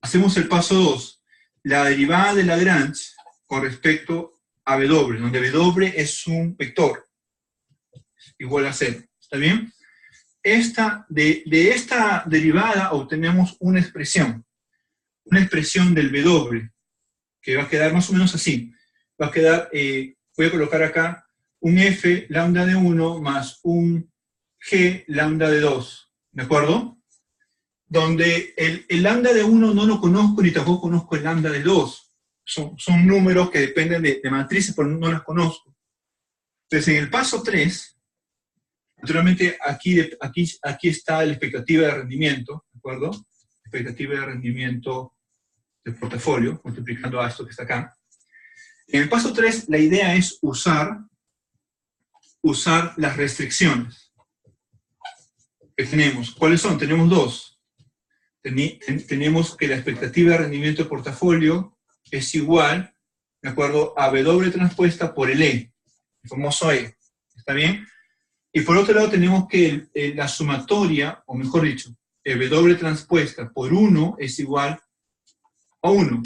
Hacemos el paso 2, la derivada de Lagrange con respecto a W, donde W es un vector, igual a 0. ¿Está bien? De esta derivada obtenemos una expresión del W, que va a quedar más o menos así. Va a quedar, voy a colocar acá, un F lambda de 1 más un G lambda de 2, ¿de acuerdo? Donde el lambda de 1 no lo conozco, ni tampoco conozco el lambda de 2. Son números que dependen de matrices, pero no las conozco. Entonces, en el paso 3, naturalmente aquí está la expectativa de rendimiento, ¿de acuerdo? Expectativa de rendimiento del portafolio, multiplicando a esto que está acá. En el paso 3, la idea es usar las restricciones que tenemos. ¿Cuáles son? Tenemos dos. Tenemos que la expectativa de rendimiento del portafolio es igual, de acuerdo, a W transpuesta por el E, el famoso E. ¿Está bien? Y por otro lado tenemos que la sumatoria, o mejor dicho, el W transpuesta por 1 es igual a 1.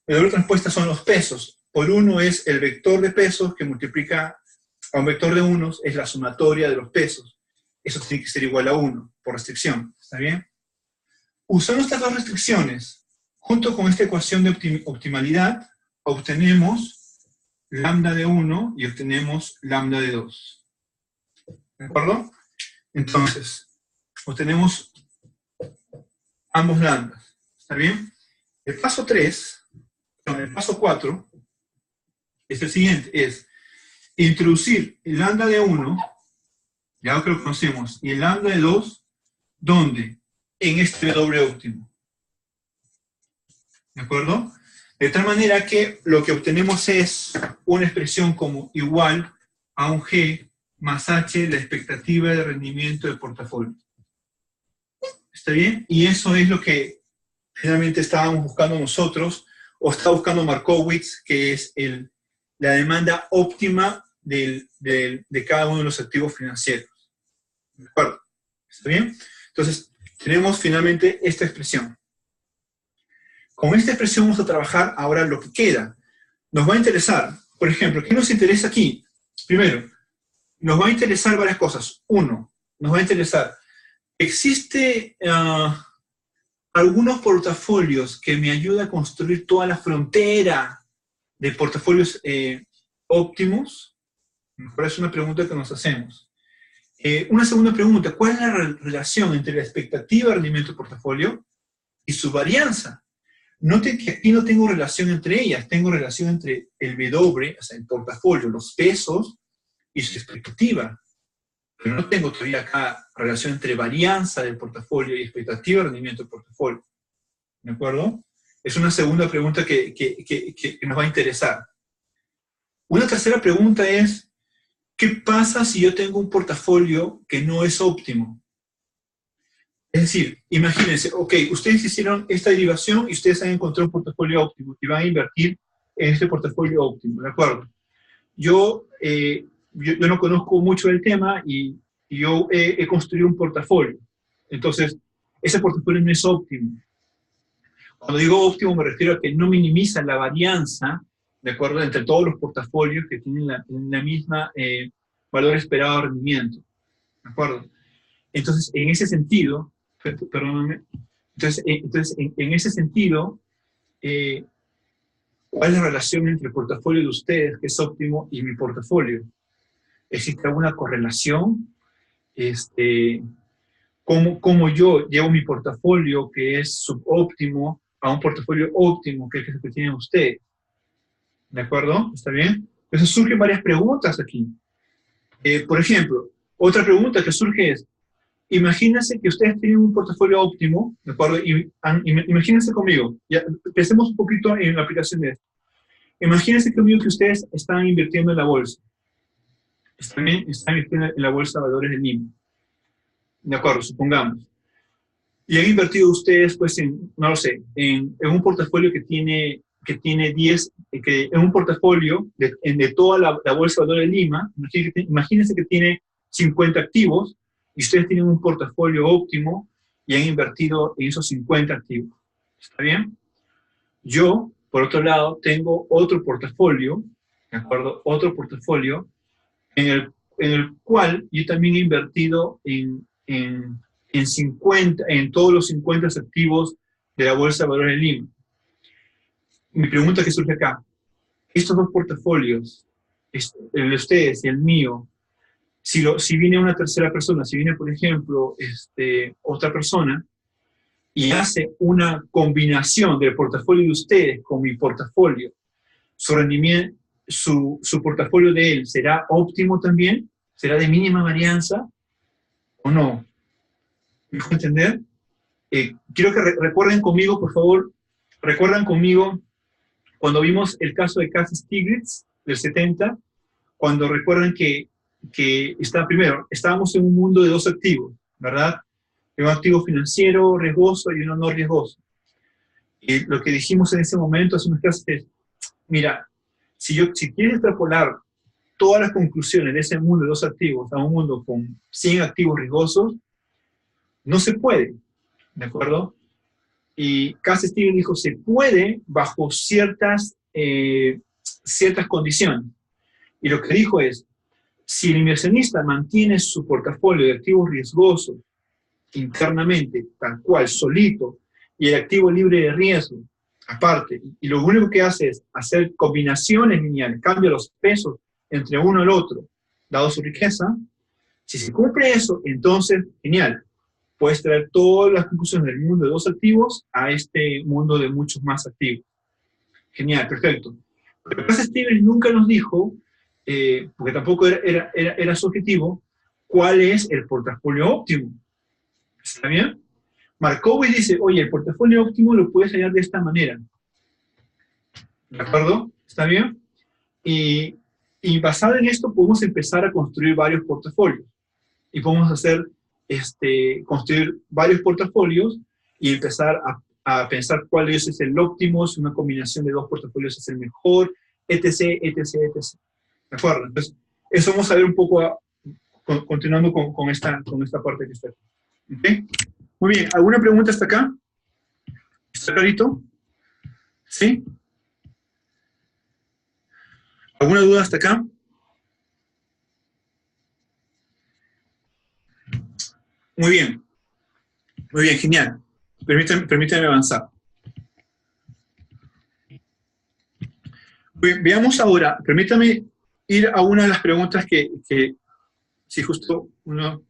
W transpuesta son los pesos. Por 1 es el vector de pesos que multiplica a un vector de unos, es la sumatoria de los pesos. Eso tiene que ser igual a 1, por restricción. ¿Está bien? Usando estas dos restricciones, junto con esta ecuación de optimalidad, obtenemos lambda de 1 y obtenemos lambda de 2. ¿De acuerdo? Entonces, obtenemos ambos lambdas. ¿Está bien? El paso 4, es el siguiente, es introducir el lambda de 1, ya que lo conocemos, y el lambda de 2, ¿dónde? En este W óptimo. ¿De acuerdo? De tal manera que lo que obtenemos es una expresión como igual a un G más H, la expectativa de rendimiento del portafolio. ¿Está bien? Y eso es lo que finalmente estábamos buscando nosotros, o está buscando Markowitz, que es la demanda óptima de cada uno de los activos financieros. ¿De acuerdo? ¿Está bien? Entonces, tenemos finalmente esta expresión. Con esta expresión vamos a trabajar ahora lo que queda. Nos va a interesar, por ejemplo, ¿qué nos interesa aquí? Primero, nos va a interesar varias cosas. Uno, nos va a interesar, ¿existe algunos portafolios que me ayudan a construir toda la frontera de portafolios óptimos? Mejor es una pregunta que nos hacemos. Una segunda pregunta, ¿cuál es la relación entre la expectativa de rendimiento del portafolio y su varianza? Note que aquí no tengo relación entre ellas, tengo relación entre el W, o sea, el portafolio, los pesos y su expectativa. Pero no tengo todavía acá relación entre varianza del portafolio y expectativa de rendimiento del portafolio. ¿De acuerdo? Es una segunda pregunta que nos va a interesar. Una tercera pregunta es, ¿qué pasa si yo tengo un portafolio que no es óptimo? Es decir, imagínense, ok, ustedes hicieron esta derivación y ustedes han encontrado un portafolio óptimo y van a invertir en este portafolio óptimo, ¿de acuerdo? Yo no conozco mucho del tema y yo he construido un portafolio. Entonces, ese portafolio no es óptimo. Cuando digo óptimo me refiero a que no minimiza la varianza, ¿de acuerdo?, entre todos los portafolios que tienen la misma valor esperado de rendimiento. ¿De acuerdo? Entonces, en ese sentido, perdóname, en ese sentido, ¿cuál es la relación entre el portafolio de ustedes, que es óptimo, y mi portafolio? ¿Existe alguna correlación? ¿Cómo yo llevo mi portafolio, que es subóptimo, a un portafolio óptimo, que es el que tienen ustedes? ¿De acuerdo? ¿Está bien? Entonces surgen varias preguntas aquí. Por ejemplo, otra pregunta que surge es, imagínense que ustedes tienen un portafolio óptimo, ¿de acuerdo? Imagínense conmigo, ya, pensemos un poquito en la aplicación de esto. Imagínense conmigo que ustedes están invirtiendo en la bolsa. Están invirtiendo en la bolsa de valores de Lima. De acuerdo, supongamos. Y han invertido ustedes, pues, no lo sé, en un portafolio que tiene 10, en un portafolio de toda la bolsa de valores de Lima, imagínense que tiene 50 activos, y ustedes tienen un portafolio óptimo y han invertido en esos 50 activos. ¿Está bien? Yo, por otro lado, tengo otro portafolio, ¿de acuerdo? Otro portafolio en el cual yo también he invertido en todos los 50 activos de la Bolsa de Valores de Lima. Mi pregunta que surge acá, estos dos portafolios, el de ustedes y el mío, si viene una tercera persona, si viene, por ejemplo, otra persona, y hace una combinación del portafolio de ustedes con mi portafolio, su rendimiento, su portafolio de él será óptimo también, será de mínima varianza o no. ¿Me dejo entender? Quiero que recuerden conmigo, por favor, recuerdan conmigo cuando vimos el caso de Cass Stiglitz del 70, cuando recuerdan que primero, estábamos en un mundo de dos activos, ¿verdad? Un activo financiero riesgoso y uno no riesgoso. Y lo que dijimos en ese momento hace unas clases es, mira, si quieres extrapolar todas las conclusiones de ese mundo de dos activos a un mundo con 100 activos riesgosos, no se puede, ¿de acuerdo? Y Cass Stevens dijo, se puede bajo ciertas condiciones. Y lo que dijo es, si el inversionista mantiene su portafolio de activos riesgosos internamente, tal cual, solito, y el activo libre de riesgo, aparte, y lo único que hace es hacer combinaciones lineales, cambia los pesos entre uno y el otro, dado su riqueza, si se cumple eso, entonces, genial, puedes traer todas las conclusiones del mundo de dos activos a este mundo de muchos más activos. Genial, perfecto. Pero Cass Stevens nunca nos dijo, porque tampoco era su objetivo, cuál es el portafolio óptimo. ¿Está bien? Markowitz dice, oye, el portafolio óptimo lo puedes hallar de esta manera. ¿De acuerdo? ¿Está bien? Y basado en esto podemos empezar a construir varios portafolios. Y podemos construir varios portafolios y empezar a pensar cuál es el óptimo, si una combinación de dos portafolios es el mejor, etc., etc., etc. ¿De acuerdo? Entonces, eso vamos a ver un poco, continuando con esta parte que está aquí. ¿Okay? Muy bien, ¿alguna pregunta hasta acá? ¿Está clarito? ¿Sí? ¿Alguna duda hasta acá? Muy bien, genial. Permítanme avanzar. Bien, veamos ahora, permítame ir a una de las preguntas que sí, justo uno.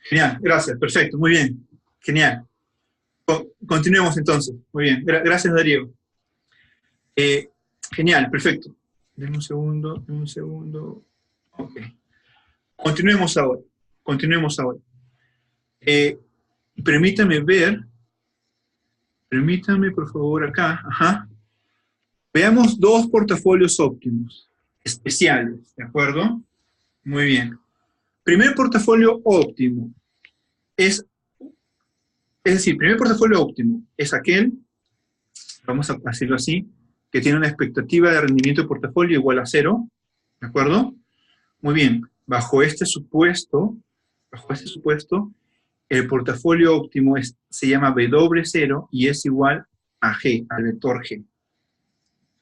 Genial, gracias, perfecto, muy bien, genial. Continuemos entonces, muy bien, gracias Darío. Genial, perfecto. Denme un segundo. Ok. Continuemos ahora. Permítame por favor acá, ajá. Veamos dos portafolios óptimos, especiales, ¿de acuerdo? Muy bien. Primer portafolio óptimo es decir, primer portafolio óptimo es aquel, vamos a decirlo así, que tiene una expectativa de rendimiento de portafolio igual a 0, ¿de acuerdo? Muy bien, bajo este supuesto, el portafolio óptimo se llama W0 y es igual a G, al vector G.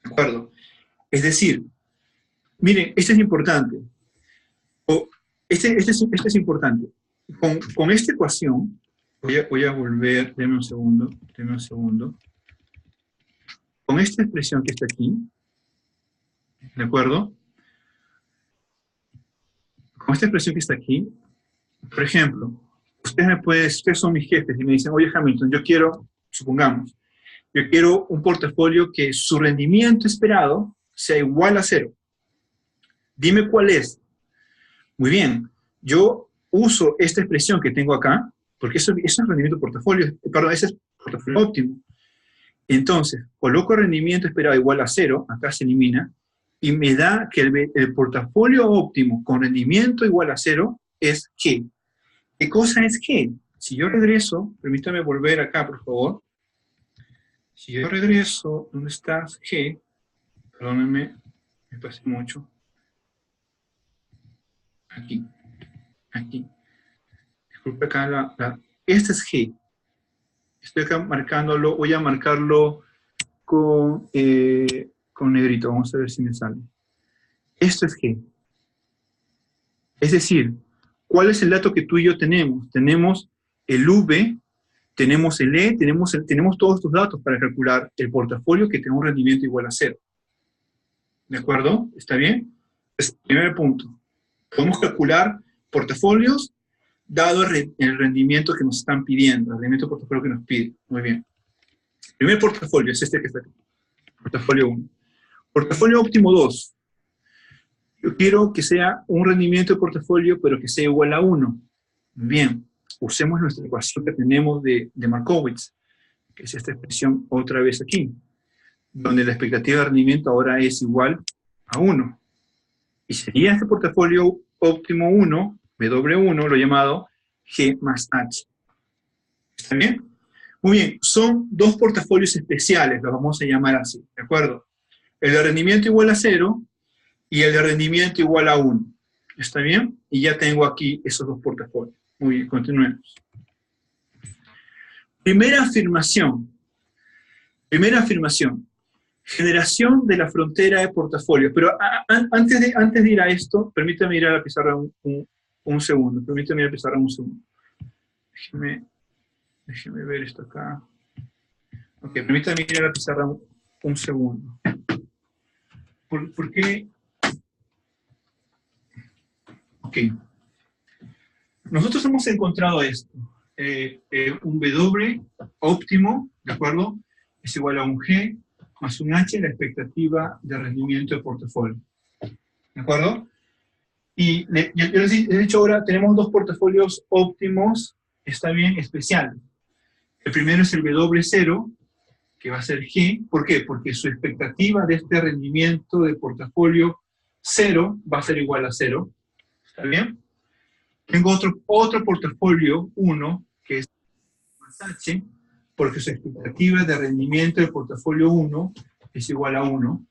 ¿De acuerdo? Es decir, miren, esto es importante. Este es importante. Con esta ecuación, voy a volver, denme un segundo. Con esta expresión que está aquí, ¿de acuerdo? Con esta expresión que está aquí, por ejemplo, ustedes son mis jefes y me dicen, oye Hamilton, supongamos, yo quiero un portafolio que su rendimiento esperado sea igual a 0. Dime cuál es. Muy bien, yo uso esta expresión que tengo acá, porque eso es rendimiento portafolio, perdón, ese es portafolio óptimo. Entonces, coloco rendimiento esperado igual a 0, acá se elimina, y me da que el portafolio óptimo con rendimiento igual a 0 es G. ¿Qué cosa es G? Si yo regreso, permítame volver acá, por favor. Si yo regreso, ¿dónde estás? G, perdónenme, me pasé mucho. Aquí. Disculpe acá, este es G. Estoy acá marcándolo, voy a marcarlo con con negrito, vamos a ver si me sale. Esto es G. Es decir, ¿cuál es el dato que tú y yo tenemos? Tenemos el V, tenemos el E, tenemos todos estos datos para calcular el portafolio que tenga un rendimiento igual a 0. ¿De acuerdo? ¿Está bien? Es primer punto. Podemos calcular portafolios dado el rendimiento que nos están pidiendo, el rendimiento de portafolio que nos pide. Muy bien. El primer portafolio es este que está aquí. Portafolio 1. Portafolio óptimo 2. Yo quiero que sea un rendimiento de portafolio, pero que sea igual a 1. Bien. Usemos nuestra ecuación que tenemos de Markowitz, que es esta expresión otra vez aquí, donde la expectativa de rendimiento ahora es igual a 1. Y sería este portafolio óptimo 1, W1, lo llamado G más H. ¿Está bien? Muy bien, son dos portafolios especiales, los vamos a llamar así, ¿de acuerdo? El de rendimiento igual a 0 y el de rendimiento igual a 1. ¿Está bien? Y ya tengo aquí esos dos portafolios. Muy bien, continuemos. Primera afirmación. Primera afirmación. Generación de la frontera de portafolio. Pero antes de ir a esto, permítame ir a la pizarra un segundo. Permítame ir a la pizarra un segundo. Déjeme ver esto acá. Ok, permítame ir a la pizarra un segundo. ¿Por qué? Ok. Nosotros hemos encontrado esto. Un W óptimo, ¿de acuerdo? Es igual a un G más un H, la expectativa de rendimiento de portafolio. ¿De acuerdo? Y yo les he dicho ahora, tenemos dos portafolios óptimos, está bien, especiales. El primero es el W0, que va a ser G. ¿Por qué? Porque su expectativa de este rendimiento de portafolio 0 va a ser igual a 0. ¿Está bien? Tengo otro portafolio 1, que es más H, porque su expectativa de rendimiento del portafolio 1 es igual a 1.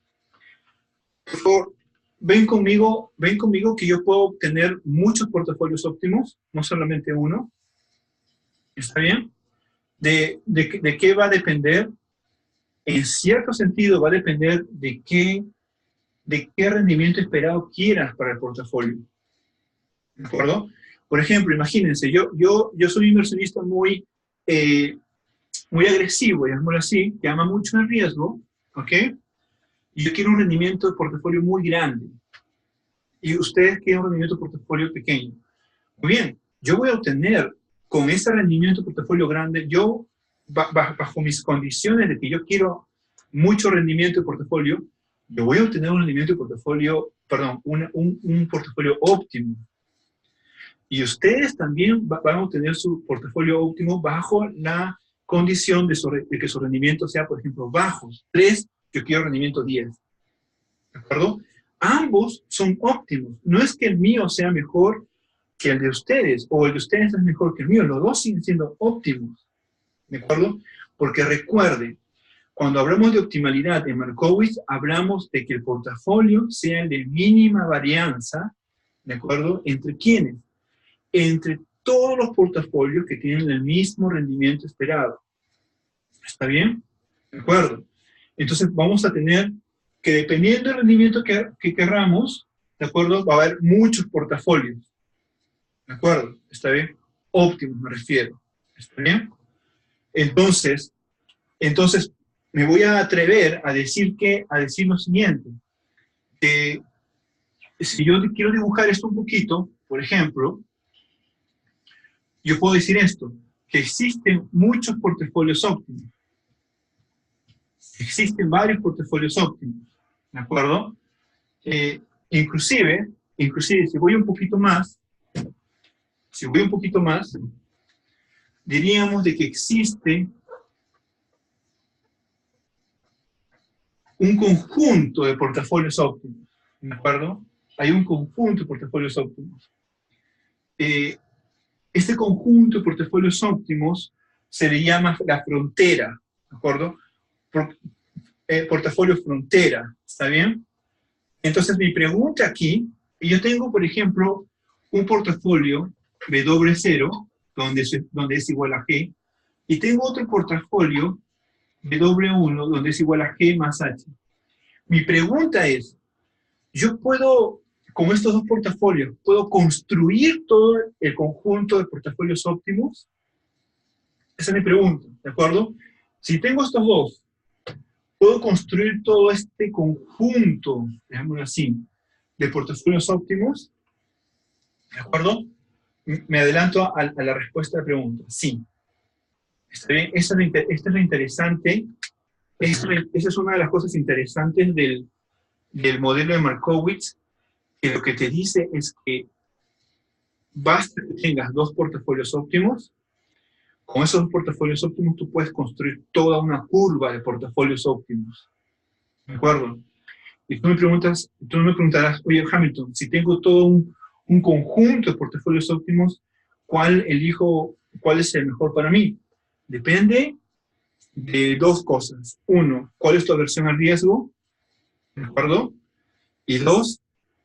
Por favor, ven conmigo que yo puedo obtener muchos portafolios óptimos, no solamente uno. ¿Está bien? ¿De qué va a depender? En cierto sentido va a depender de qué rendimiento esperado quieras para el portafolio. ¿De acuerdo? Por ejemplo, imagínense, yo soy un inversionista muy agresivo, llamémoslo así, que ama mucho el riesgo, ¿ok? Y yo quiero un rendimiento de portafolio muy grande. Y ustedes quieren un rendimiento de portafolio pequeño. Muy bien, yo voy a obtener con ese rendimiento de portafolio grande, yo, bajo mis condiciones de que yo quiero mucho rendimiento de portafolio, yo voy a obtener un rendimiento de portafolio, perdón, un portafolio óptimo. Y ustedes también van a obtener su portafolio óptimo bajo la condición de que su rendimiento sea, por ejemplo, bajos. 3, yo quiero rendimiento 10. ¿De acuerdo? Ambos son óptimos. No es que el mío sea mejor que el de ustedes, o el de ustedes es mejor que el mío. Los dos siguen siendo óptimos. ¿De acuerdo? Porque recuerden, cuando hablamos de optimalidad en Markowitz, hablamos de que el portafolio sea el de mínima varianza, ¿de acuerdo? ¿Entre quiénes? Entre todos los portafolios que tienen el mismo rendimiento esperado. ¿Está bien? ¿De acuerdo? Entonces vamos a tener que, dependiendo del rendimiento que querramos, ¿de acuerdo? Va a haber muchos portafolios. ¿De acuerdo? ¿Está bien? Óptimos me refiero. ¿Está bien? Entonces me voy a atrever a decir lo siguiente. Que si yo quiero dibujar esto un poquito, por ejemplo, yo puedo decir esto, que existen muchos portafolios óptimos. Existen varios portafolios óptimos, ¿de acuerdo? Inclusive, si voy un poquito más, diríamos de que existe un conjunto de portafolios óptimos, ¿de acuerdo? Hay un conjunto de portafolios óptimos. Este conjunto de portafolios óptimos se le llama la frontera, ¿de acuerdo? Portafolio frontera, ¿está bien? Entonces mi pregunta aquí, yo tengo por ejemplo un portafolio W0, donde es igual a G, y tengo otro portafolio W1, donde es igual a G más H. Mi pregunta es, yo puedo, con estos dos portafolios, ¿puedo construir todo el conjunto de portafolios óptimos? Esa es mi pregunta, ¿de acuerdo? Si tengo estos dos, ¿puedo construir todo este conjunto, digámoslo así, de portafolios óptimos? ¿De acuerdo? Me adelanto a la respuesta a la pregunta. Sí. ¿Está bien? Esta es lo interesante. Esa es una de las cosas interesantes del modelo de Markowitz, que lo que te dice es que basta que tengas dos portafolios óptimos. Con esos dos portafolios óptimos tú puedes construir toda una curva de portafolios óptimos. ¿De acuerdo? Y tú me preguntarás, oye Hamilton, si tengo todo un conjunto de portafolios óptimos, ¿cuál es el mejor para mí? Depende de dos cosas. Uno, ¿cuál es tu aversión al riesgo? ¿De acuerdo? Y dos,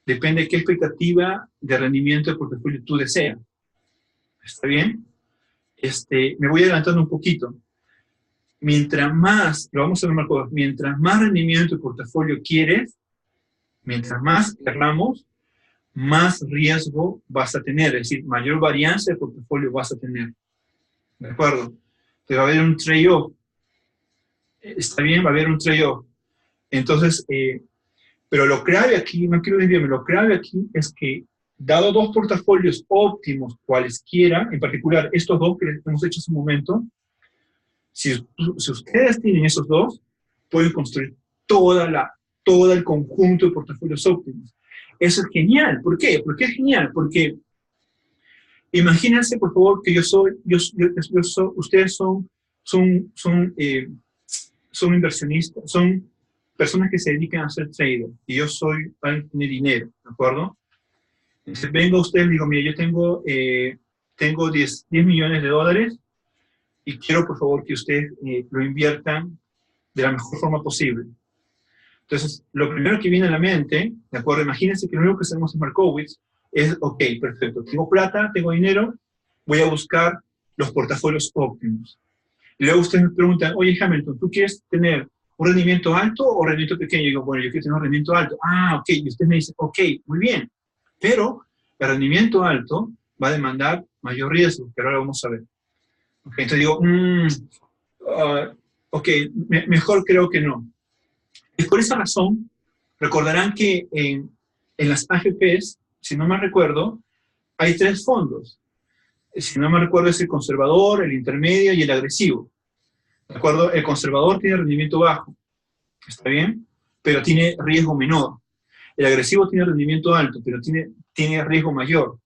depende de qué expectativa de rendimiento del portafolio tú deseas. ¿Está bien? Me voy adelantando un poquito. Mientras más, lo vamos a ver más cosas, mientras más rendimiento del portafolio quieres, mientras más querramos, más riesgo vas a tener, es decir, mayor varianza de portafolio vas a tener. ¿De acuerdo? Te va a haber un trade-off. Está bien, va a haber un trade-off. Entonces, pero lo clave aquí, no quiero desviarme, lo clave aquí es que, dado dos portafolios óptimos, cualesquiera, en particular estos dos que hemos hecho hace un momento, si ustedes tienen esos dos, pueden construir todo el conjunto de portafolios óptimos. Eso es genial. ¿Por qué? ¿Por qué es genial? Porque imagínense, por favor, que ustedes son inversionistas, son personas que se dedican a hacer trader, y yo soy alguien que tiene dinero, ¿de acuerdo? Entonces vengo a usted y digo, mire, yo tengo 10 millones de dólares y quiero, por favor, que ustedes lo inviertan de la mejor forma posible. Entonces, lo primero que viene a la mente, ¿de acuerdo? Imagínense que lo único que hacemos en Markowitz es, ok, perfecto, tengo plata, tengo dinero, voy a buscar los portafolios óptimos. Y luego ustedes me preguntan, oye Hamilton, ¿tú quieres tener un rendimiento alto o rendimiento pequeño? Y digo, bueno, yo quiero tener un rendimiento alto. Ah, ok, y usted me dice, ok, muy bien, pero el rendimiento alto va a demandar mayor riesgo, que ahora vamos a ver. Okay, entonces digo, ok, mejor creo que no. Y por esa razón, recordarán que en las AFPs, si no me recuerdo, hay tres fondos. Si no me recuerdo, es el conservador, el intermedio y el agresivo. ¿De acuerdo? El conservador tiene rendimiento bajo, ¿está bien? Pero tiene riesgo menor. El agresivo tiene rendimiento alto, pero tiene riesgo mayor,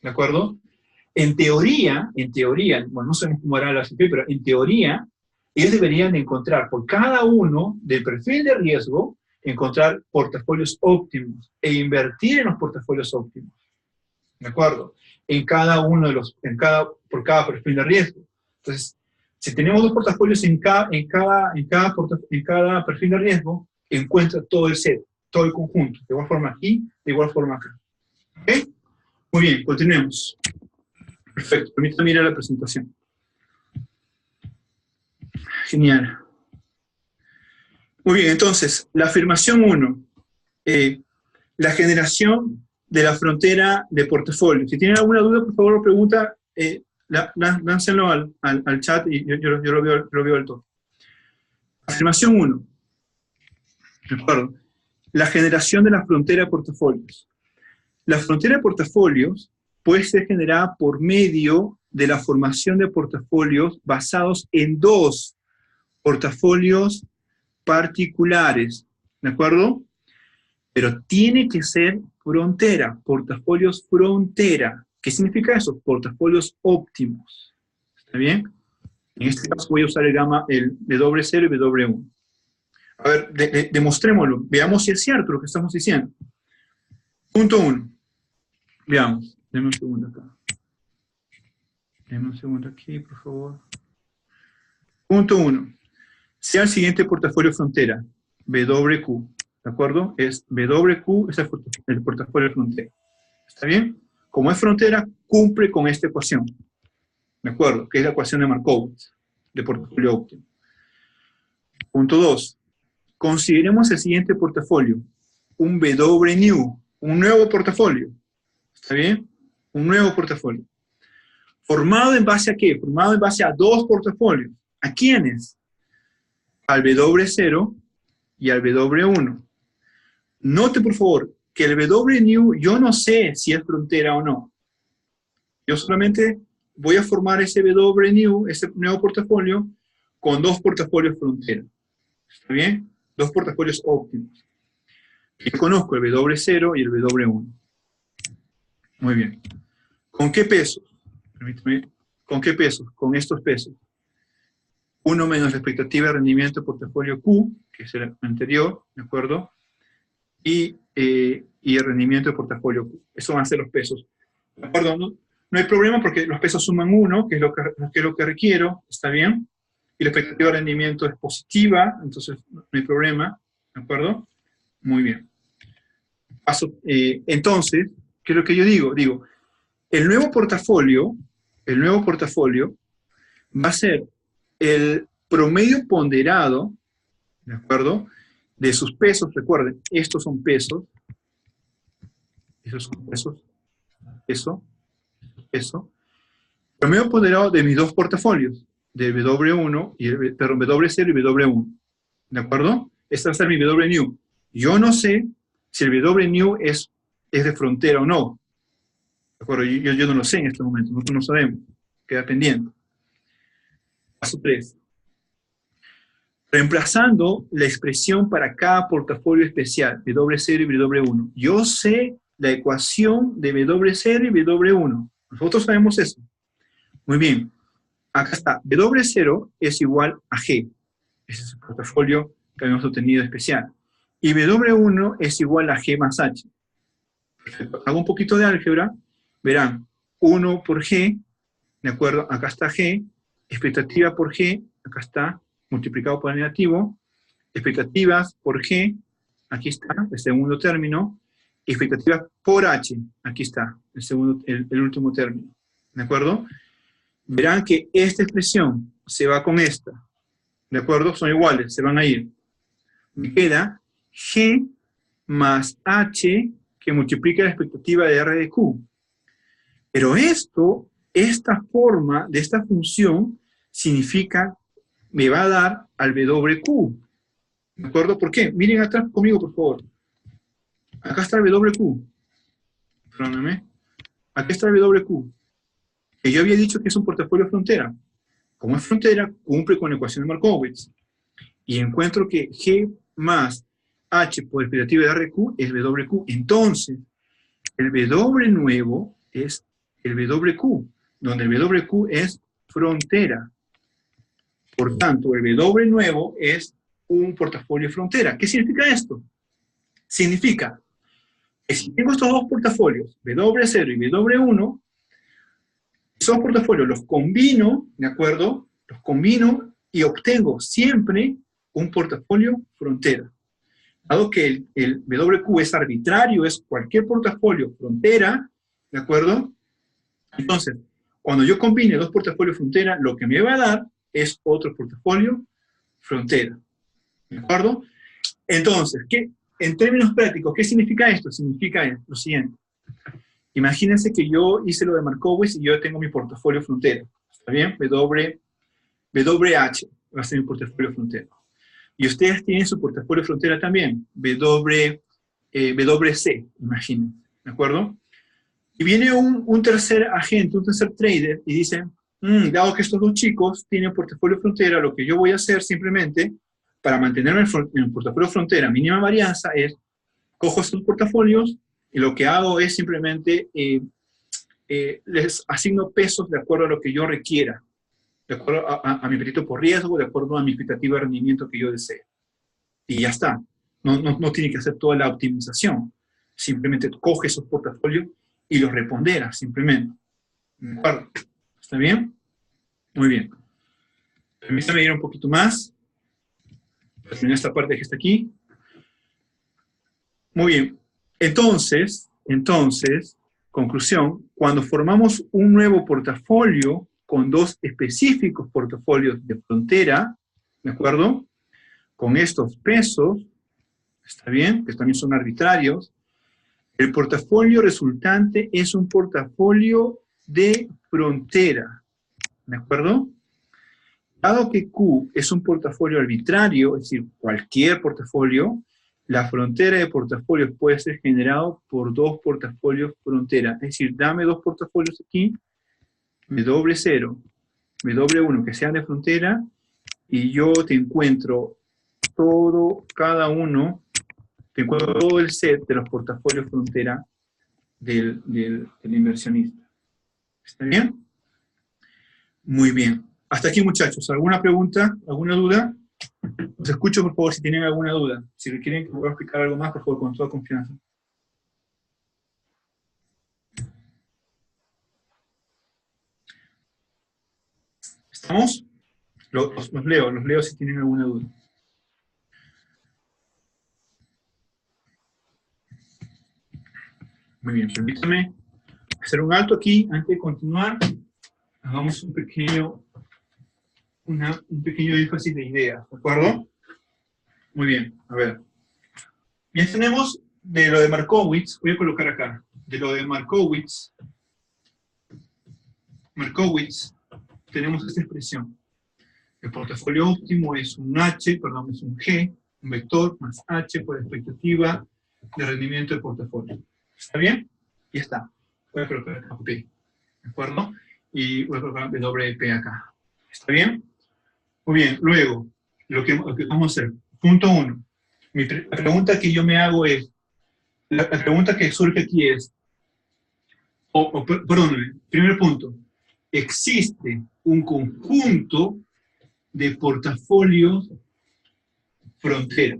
¿de acuerdo? En teoría, bueno, no sabemos cómo hará la AFP, pero en teoría, ellos deberían encontrar por cada uno del perfil de riesgo, encontrar portafolios óptimos e invertir en los portafolios óptimos. ¿De acuerdo? Por cada perfil de riesgo. Entonces, si tenemos dos portafolios en cada perfil de riesgo, encuentra todo el set, todo el conjunto, de igual forma aquí, de igual forma acá. ¿Ok? Muy bien, continuemos. Perfecto, permítame mirar la presentación. Genial. Muy bien, entonces, la afirmación 1. La generación de la frontera de portafolio. Si tienen alguna duda, por favor, pregunta, láncenlo al chat y yo lo veo al todo. Afirmación 1. Recuerdo. La generación de la frontera de portafolios. La frontera de portafolios puede ser generada por medio de la formación de portafolios basados en dos portafolios particulares, ¿de acuerdo? Pero tiene que ser frontera, portafolios frontera. ¿Qué significa eso? Portafolios óptimos. ¿Está bien? En este caso voy a usar el W0 y W1. A ver, demostrémoslo. Veamos si es cierto lo que estamos diciendo. Punto 1. Veamos. Denme un segundo acá. Denme un segundo aquí, por favor. Punto 1. Sea el siguiente portafolio frontera, WQ. ¿De acuerdo? Es WQ, es el portafolio frontera. ¿Está bien? Como es frontera, cumple con esta ecuación. ¿De acuerdo? Que es la ecuación de Markowitz, de portafolio óptimo. Punto 2. consideremos el siguiente portafolio, un BW New, un nuevo portafolio, ¿está bien? Un nuevo portafolio. ¿Formado en base a qué? Formado en base a dos portafolios. ¿A quiénes? Al W0 y al W1. Note, por favor, que el BW New yo no sé si es frontera o no. Yo solamente voy a formar ese BW New, ese nuevo portafolio, con dos portafolios frontera. ¿Está bien? Dos portafolios óptimos. Yo conozco el W0 y el W1. Muy bien. ¿Con qué pesos? Permítame. ¿Con qué pesos? Con estos pesos. 1 menos la expectativa de rendimiento de portafolio Q, que es el anterior, ¿de acuerdo? Y el rendimiento de portafolio Q. Eso van a ser los pesos. ¿De acuerdo? No hay problema porque los pesos suman 1, que es lo que requiero, ¿está bien? Y la expectativa de rendimiento es positiva, entonces no hay problema, ¿de acuerdo? Muy bien. Entonces, ¿qué es lo que yo digo? Digo, el nuevo portafolio va a ser el promedio ponderado, ¿de acuerdo? De sus pesos, recuerden, estos son pesos, esos son pesos, eso. Promedio ponderado de mis dos portafolios, de W1 y W0 y W1, ¿de acuerdo? Este va a ser mi W New. Yo no sé si el W New es de frontera o no, ¿de acuerdo? Yo no lo sé en este momento, nosotros no sabemos, queda pendiente. Paso 3. Reemplazando la expresión para cada portafolio especial, W0 y W1. Yo sé la ecuación de W0 y W1. Nosotros sabemos eso. Muy bien. Acá está. W0 es igual a G. Ese es el portafolio que habíamos obtenido especial. Y W1 es igual a G más H. Perfecto. Hago un poquito de álgebra. Verán, 1 por G, ¿de acuerdo? Acá está G. Expectativa por G, acá está, multiplicado por el negativo. Expectativas por G, aquí está, el segundo término. Expectativas por H, aquí está, el último término. ¿De acuerdo? Verán que esta expresión se va con esta. ¿De acuerdo? Son iguales, se van a ir. Me queda G más H que multiplica la expectativa de R de Q. Pero esta forma de esta función significa, me va a dar al WQ. ¿De acuerdo? ¿Por qué? Miren atrás conmigo, por favor. Acá está el WQ. Perdóname. Aquí está el WQ. Que yo había dicho que es un portafolio frontera. Como es frontera, cumple con la ecuación de Markowitz. Y encuentro que G más H por expectativa de RQ es WQ. Entonces, el W nuevo es el WQ, donde el WQ es frontera. Por tanto, el W nuevo es un portafolio frontera. ¿Qué significa esto? Significa que si tengo estos dos portafolios, W0 y W1, esos portafolios los combino, ¿de acuerdo? Los combino y obtengo siempre un portafolio frontera. Dado que el WQ es arbitrario, es cualquier portafolio frontera, ¿de acuerdo? Entonces, cuando yo combine dos portafolios frontera, lo que me va a dar es otro portafolio frontera. ¿De acuerdo? Entonces, en términos prácticos, ¿qué significa esto? Significa lo siguiente. Imagínense que yo hice lo de Markowitz y yo tengo mi portafolio frontera. ¿Está bien? WH va a ser mi portafolio frontera. Y ustedes tienen su portafolio frontera también. WC, imagínense. ¿De acuerdo? Y viene un tercer agente, un tercer trader, y dice, dado que estos dos chicos tienen portafolio frontera, lo que yo voy a hacer simplemente, para mantenerme en el portafolio frontera mínima varianza, es, cojo estos portafolios, y lo que hago es simplemente, les asigno pesos de acuerdo a lo que yo requiera, de acuerdo a mi apetito por riesgo, de acuerdo a mi expectativa de rendimiento que yo desee. Y ya está. No tiene que hacer toda la optimización. Simplemente coge esos portafolios y los repondera, simplemente. ¿De acuerdo? ¿Está bien? Muy bien. Permítame ir un poquito más. Para terminar esta parte que está aquí. Muy bien. Entonces, conclusión, cuando formamos un nuevo portafolio con dos específicos portafolios de frontera, ¿de acuerdo? con estos pesos, ¿está bien? Que también son arbitrarios, el portafolio resultante es un portafolio de frontera, ¿de acuerdo? Dado que Q es un portafolio arbitrario, es decir, cualquier portafolio, la frontera de portafolios puede ser generado por dos portafolios frontera. Es decir, dame dos portafolios aquí, W0, W1, que sean de frontera, y yo te encuentro te encuentro todo el set de los portafolios frontera del inversionista. ¿Está bien? Muy bien. Hasta aquí, muchachos. ¿Alguna pregunta? ¿Alguna duda? Os escucho, por favor, si tienen alguna duda. Si quieren que pueda explicar algo más, por favor, con toda confianza. ¿Estamos? Los leo si tienen alguna duda. Muy bien, permítame hacer un alto aquí antes de continuar. Hagamos un pequeño énfasis de ideas, ¿de acuerdo? Muy bien, a ver. Ya tenemos de lo de Markowitz, voy a colocar acá, de lo de Markowitz, tenemos esta expresión. El portafolio óptimo es un es un G, un vector más H por expectativa de rendimiento del portafolio. ¿Está bien? Ya está. Voy a colocar acá P, ¿de acuerdo? Y voy a colocar WP acá. ¿Está bien? Muy bien, luego, lo que vamos a hacer. Punto 1. La pregunta que yo me hago es, la pregunta que surge aquí es, perdón, primer punto, ¿existe un conjunto de portafolios frontera?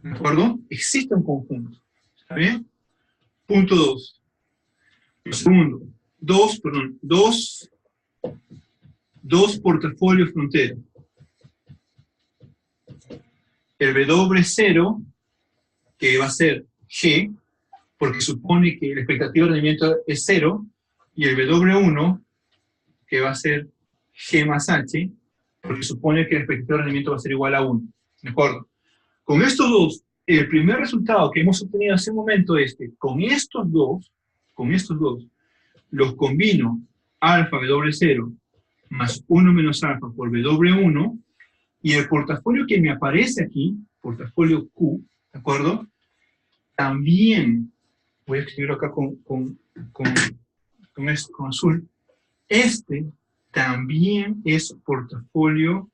¿De acuerdo? Existe un conjunto. ¿Está bien? Punto 2. Segundo, dos portafolios frontera. El W0, que va a ser G, porque supone que la expectativa de rendimiento es 0, y el W1, que va a ser G más H, porque supone que la expectativa de rendimiento va a ser igual a 1. ¿De acuerdo? Con estos dos, el primer resultado que hemos obtenido hace un momento es que con estos dos, los combino alfa W0 más 1 menos alfa por W1, y el portafolio que me aparece aquí, portafolio Q, ¿de acuerdo? También, voy a escribirlo acá con azul, este también es portafolio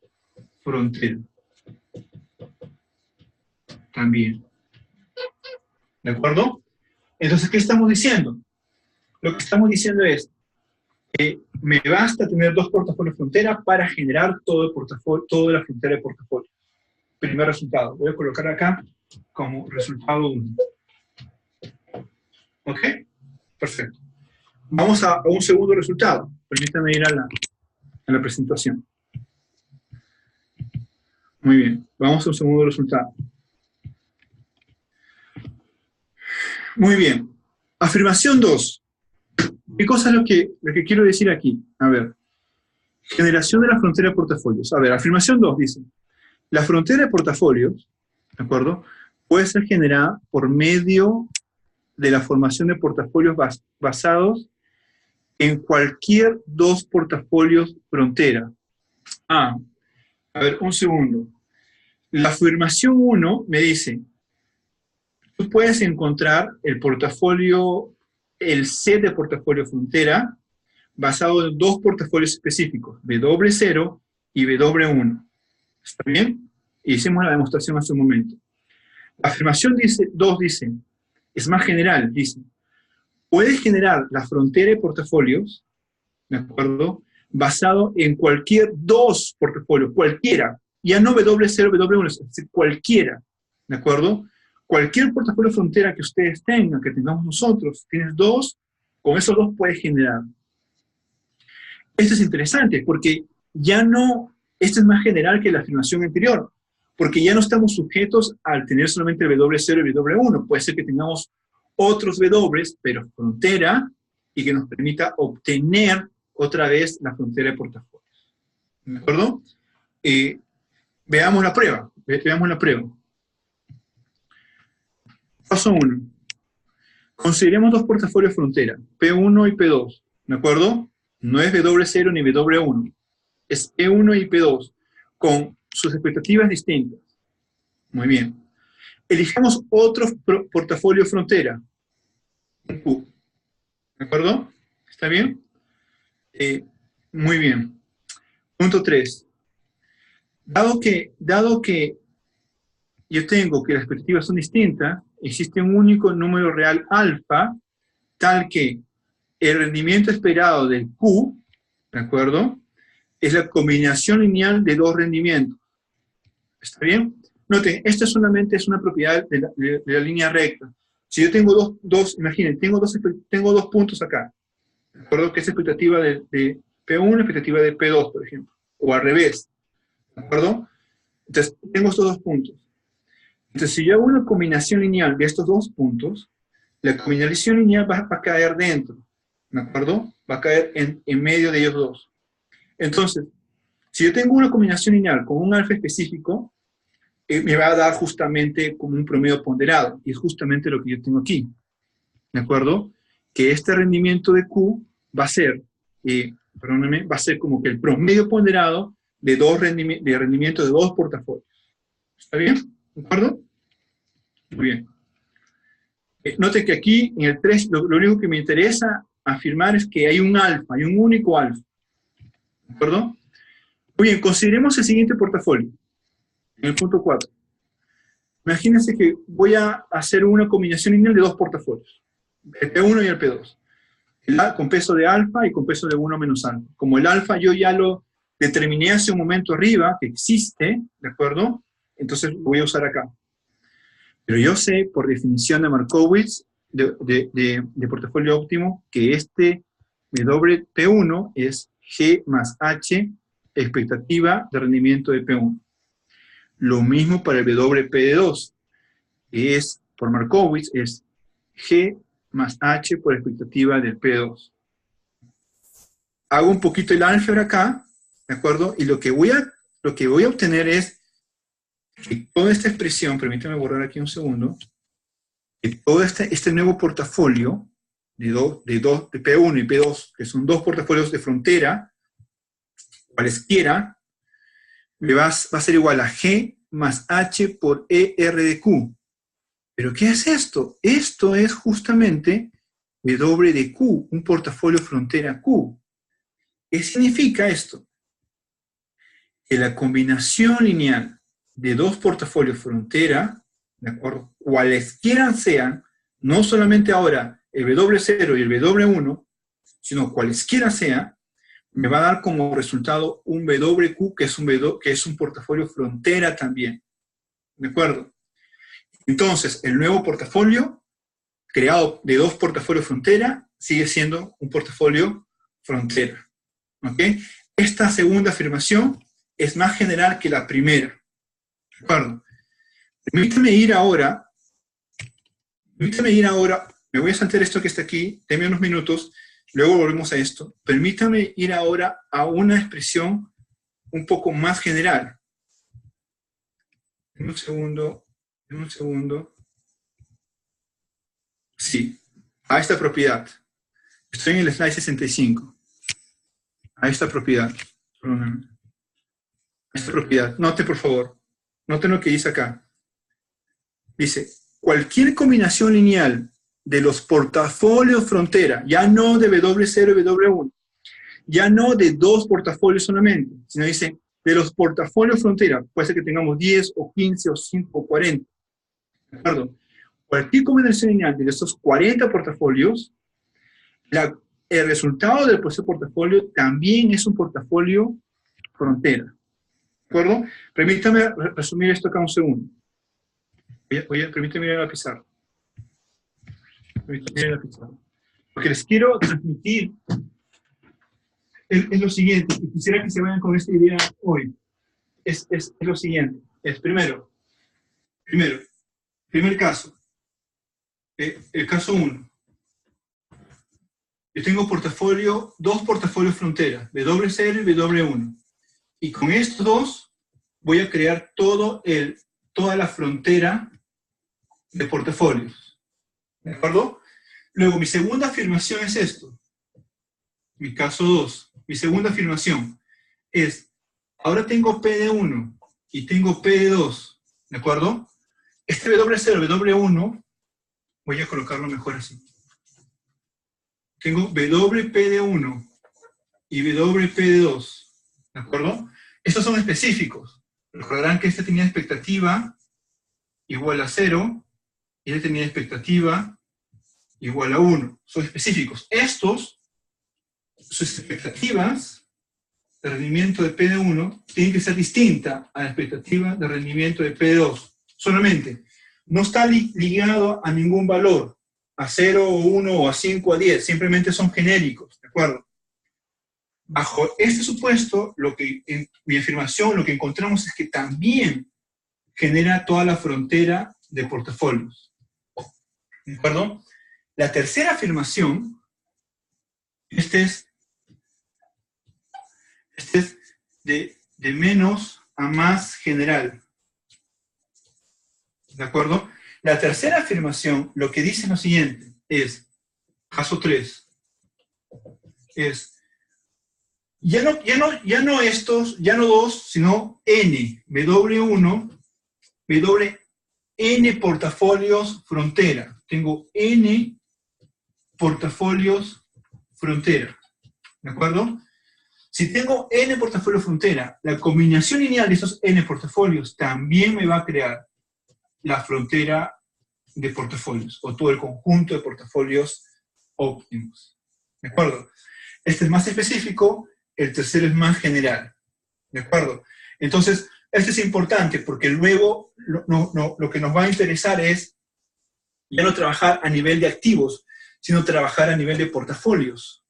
frontera. También. ¿De acuerdo? Entonces, ¿qué estamos diciendo? Lo que estamos diciendo es que me basta tener dos portafolios frontera para generar todo el portafolio, toda la frontera de portafolio. Primer resultado. Voy a colocar acá como resultado 1. ¿Ok? Perfecto. Vamos a un segundo resultado. Permítanme ir a la presentación. Muy bien. Vamos a un segundo resultado. Muy bien. Afirmación 2. ¿Qué cosa es lo que quiero decir aquí? A ver. Generación de la frontera de portafolios. A ver, afirmación 2 dice, la frontera de portafolios, ¿de acuerdo?, puede ser generada por medio de la formación de portafolios basados en cualquier dos portafolios frontera. A ver, un segundo. La afirmación 1 me dice, tú puedes encontrar el set de portafolio frontera basado en dos portafolios específicos, W0 y W1. ¿Está bien? Hicimos la demostración hace un momento. La afirmación 2 dice, es más general, dice, puedes generar la frontera de portafolios, ¿de acuerdo?, basado en cualquier dos portafolios, cualquiera, ya no W0, W1, es decir, cualquiera, ¿de acuerdo? Cualquier portafolio frontera que ustedes tengan, que tengamos nosotros, tienes dos, con esos dos puedes generar. Esto es interesante, porque ya no, esto es más general que la afirmación anterior, porque ya no estamos sujetos al tener solamente el W0 y el W1. Puede ser que tengamos otros W, pero frontera, y que nos permita obtener otra vez la frontera de portafolios. ¿De acuerdo? Veamos la prueba. Veamos la prueba. Paso 1. Consideremos dos portafolios frontera, P1 y P2. ¿De acuerdo? No es W0 ni W1. Es P1 y P2, con sus expectativas distintas. Muy bien. Elijamos otro portafolio frontera, Q. ¿De acuerdo? ¿Está bien? Muy bien. Punto 3. Dado que yo tengo que las expectativas son distintas, existe un único número real alfa, tal que el rendimiento esperado del Q, ¿de acuerdo?, es la combinación lineal de dos rendimientos. ¿Está bien? Noten, esta solamente es una propiedad de la línea recta. Si yo tengo imaginen, tengo dos puntos acá, ¿de acuerdo? Que es expectativa de P1, expectativa de P2, por ejemplo, o al revés, ¿de acuerdo? Entonces, tengo estos dos puntos. Entonces, si yo hago una combinación lineal de estos dos puntos, la combinación lineal va a caer dentro, ¿de acuerdo? Va a caer en medio de ellos dos. Entonces, si yo tengo una combinación lineal con un alfa específico, me va a dar justamente como un promedio ponderado, y es justamente lo que yo tengo aquí, ¿de acuerdo? Que este rendimiento de Q va a ser, va a ser como que el promedio ponderado de rendimiento de dos portafolios. ¿Está bien? ¿De acuerdo? Muy bien. Note que aquí, en el 3, lo único que me interesa afirmar es que hay un alfa, hay un único alfa. ¿De acuerdo? Muy bien, consideremos el siguiente portafolio. En el punto 4. Imagínense que voy a hacer una combinación lineal de dos portafolios, el P1 y el P2, con peso de alfa y con peso de 1 menos alfa. Como el alfa yo ya lo determiné hace un momento arriba, que existe, ¿de acuerdo? Entonces lo voy a usar acá. Pero yo sé, por definición de Markowitz, de portafolio óptimo, que este WP1 es G más H, expectativa de rendimiento de P1. Lo mismo para el WP2, que es, por Markowitz, es G más H por expectativa del P2. Hago un poquito el álgebra acá, ¿de acuerdo? Y lo que voy a obtener es que toda esta expresión, permítame borrar aquí un segundo, que todo este nuevo portafolio de P1 y P2, que son dos portafolios de frontera, cualesquiera, va a ser igual a G más H por ER de Q. ¿Pero qué es esto? Esto es justamente W de Q, un portafolio frontera Q. ¿Qué significa esto? Que la combinación lineal de dos portafolios frontera, ¿de acuerdo?, cualesquiera sean, no solamente ahora el W0 y el W1, sino cualesquiera sean, me va a dar como resultado un WQ, que es un portafolio frontera también. ¿De acuerdo? Entonces, el nuevo portafolio, creado de dos portafolios frontera, sigue siendo un portafolio frontera. ¿Ok? Esta segunda afirmación es más general que la primera. ¿De acuerdo? Permítame ir ahora, me voy a saltar esto que está aquí, denme unos minutos, luego volvemos a esto. Permítame ir ahora a una expresión un poco más general. Un segundo. Sí, a esta propiedad. Estoy en el slide 65. A esta propiedad. Perdóname. A esta propiedad. Note, por favor. Noten lo que dice acá. Dice, cualquier combinación lineal de los portafolios frontera, ya no de W0 y W1, ya no de dos portafolios solamente, sino dice, de los portafolios frontera, puede ser que tengamos 10 o 15 o 5 o 40. ¿De acuerdo? Cualquier combinación lineal de estos 40 portafolios, el resultado del proceso portafolio también es un portafolio frontera. ¿De acuerdo? Permítame resumir esto acá un segundo. Permítame mirar la pizarra. Lo que les quiero transmitir es lo siguiente, y quisiera que se vayan con esta idea hoy. Es lo siguiente. Es primer caso. El caso 1. Yo tengo dos portafolios frontera, W0 y W1. Y con estos dos voy a crear toda la frontera de portafolios. ¿De acuerdo? Luego, mi segunda afirmación es esto. Mi caso 2. Mi segunda afirmación es, ahora tengo P de 1 y tengo P de 2. ¿De acuerdo? Este W0, W1, voy a colocarlo mejor así. Tengo WP de 1 y WP de 2. ¿De acuerdo? Estos son específicos. Recordarán que este tenía expectativa igual a 0 y este tenía expectativa igual a 1. Son específicos. Estos, sus expectativas de rendimiento de P de 1 tienen que ser distinta a la expectativa de rendimiento de P de 2. Solamente. No está ligado a ningún valor. A 0 o 1 o a 5 o a 10. Simplemente son genéricos. ¿De acuerdo? Bajo este supuesto, en mi afirmación, lo que encontramos es que también genera toda la frontera de portafolios. ¿De acuerdo? La tercera afirmación, este es de menos a más general. ¿De acuerdo? La tercera afirmación, lo que dice lo siguiente, es, caso 3, es, ya no dos, sino N, W1, N portafolios frontera. Tengo N portafolios frontera. ¿De acuerdo? Si tengo N portafolios frontera, la combinación lineal de esos N portafolios también me va a crear la frontera de portafolios, o todo el conjunto de portafolios óptimos. ¿De acuerdo? Este es más específico, el tercero es más general. ¿De acuerdo? Entonces, este es importante porque luego lo que nos va a interesar es ya no trabajar a nivel de activos, sino trabajar a nivel de portafolios.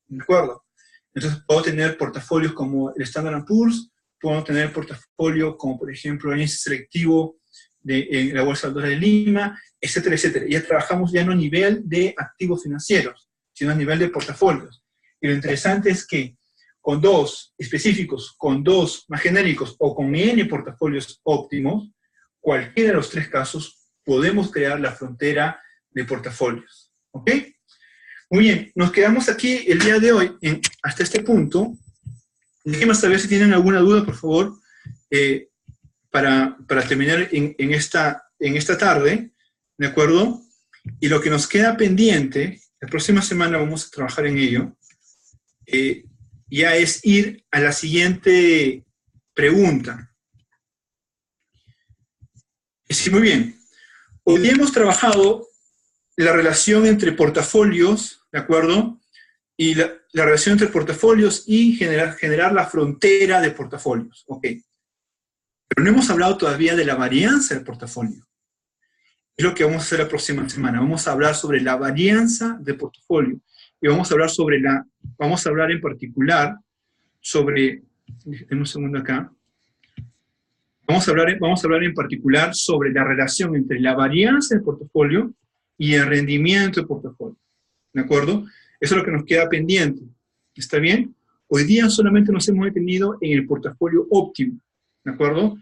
¿De acuerdo? Entonces, puedo tener portafolios como el Standard & Poor's, puedo tener portafolios como, por ejemplo, el índice selectivo de la Bolsa de Valores de Lima, etcétera, etcétera. Ya trabajamos ya no a nivel de activos financieros, sino a nivel de portafolios. Y lo interesante es que con dos específicos, con dos más genéricos o con N portafolios óptimos, cualquiera de los tres casos, podemos crear la frontera de portafolios. ¿Ok? Muy bien, nos quedamos aquí el día de hoy hasta este punto. Déjenme saber si tienen alguna duda, por favor, para terminar en esta tarde, ¿de acuerdo? Y lo que nos queda pendiente, la próxima semana vamos a trabajar en ello, ya es ir a la siguiente pregunta. Sí, muy bien. Hoy día hemos trabajado la relación entre portafolios, ¿de acuerdo? Y la relación entre portafolios y generar la frontera de portafolios, ¿ok? Pero no hemos hablado todavía de la varianza del portafolio. Es lo que vamos a hacer la próxima semana. Vamos a hablar sobre la varianza de portafolio. Y vamos a hablar en particular sobre, déjenme un segundo acá. Vamos a hablar en particular sobre la relación entre la varianza del portafolio y el rendimiento del portafolio. ¿De acuerdo? Eso es lo que nos queda pendiente. ¿Está bien? Hoy día solamente nos hemos detenido en el portafolio óptimo. ¿De acuerdo?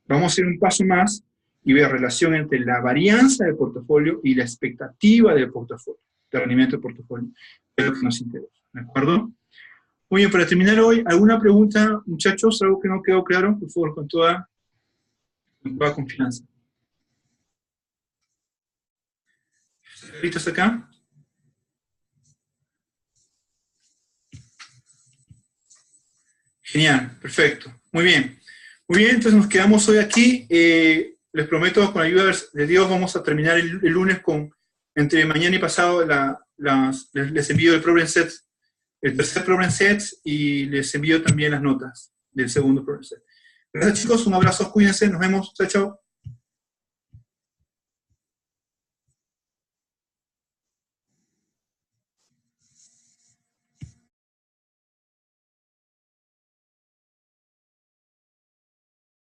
Vamos a ir un paso más y ver la relación entre la varianza del portafolio y la expectativa del portafolio, del rendimiento del portafolio. Es lo que nos interesa. ¿De acuerdo? Muy bien, para terminar hoy, ¿alguna pregunta, muchachos? ¿Algo que no quedó claro? Por favor, con toda confianza. ¿Listos acá? Genial, perfecto. Muy bien. Muy bien, entonces nos quedamos hoy aquí. Les prometo, con la ayuda de Dios, vamos a terminar el lunes entre mañana y pasado, les envío el problem set, el tercer problem set, y les envío también las notas del segundo problem set. Gracias, chicos, un abrazo, cuídense, nos vemos, chao, chao.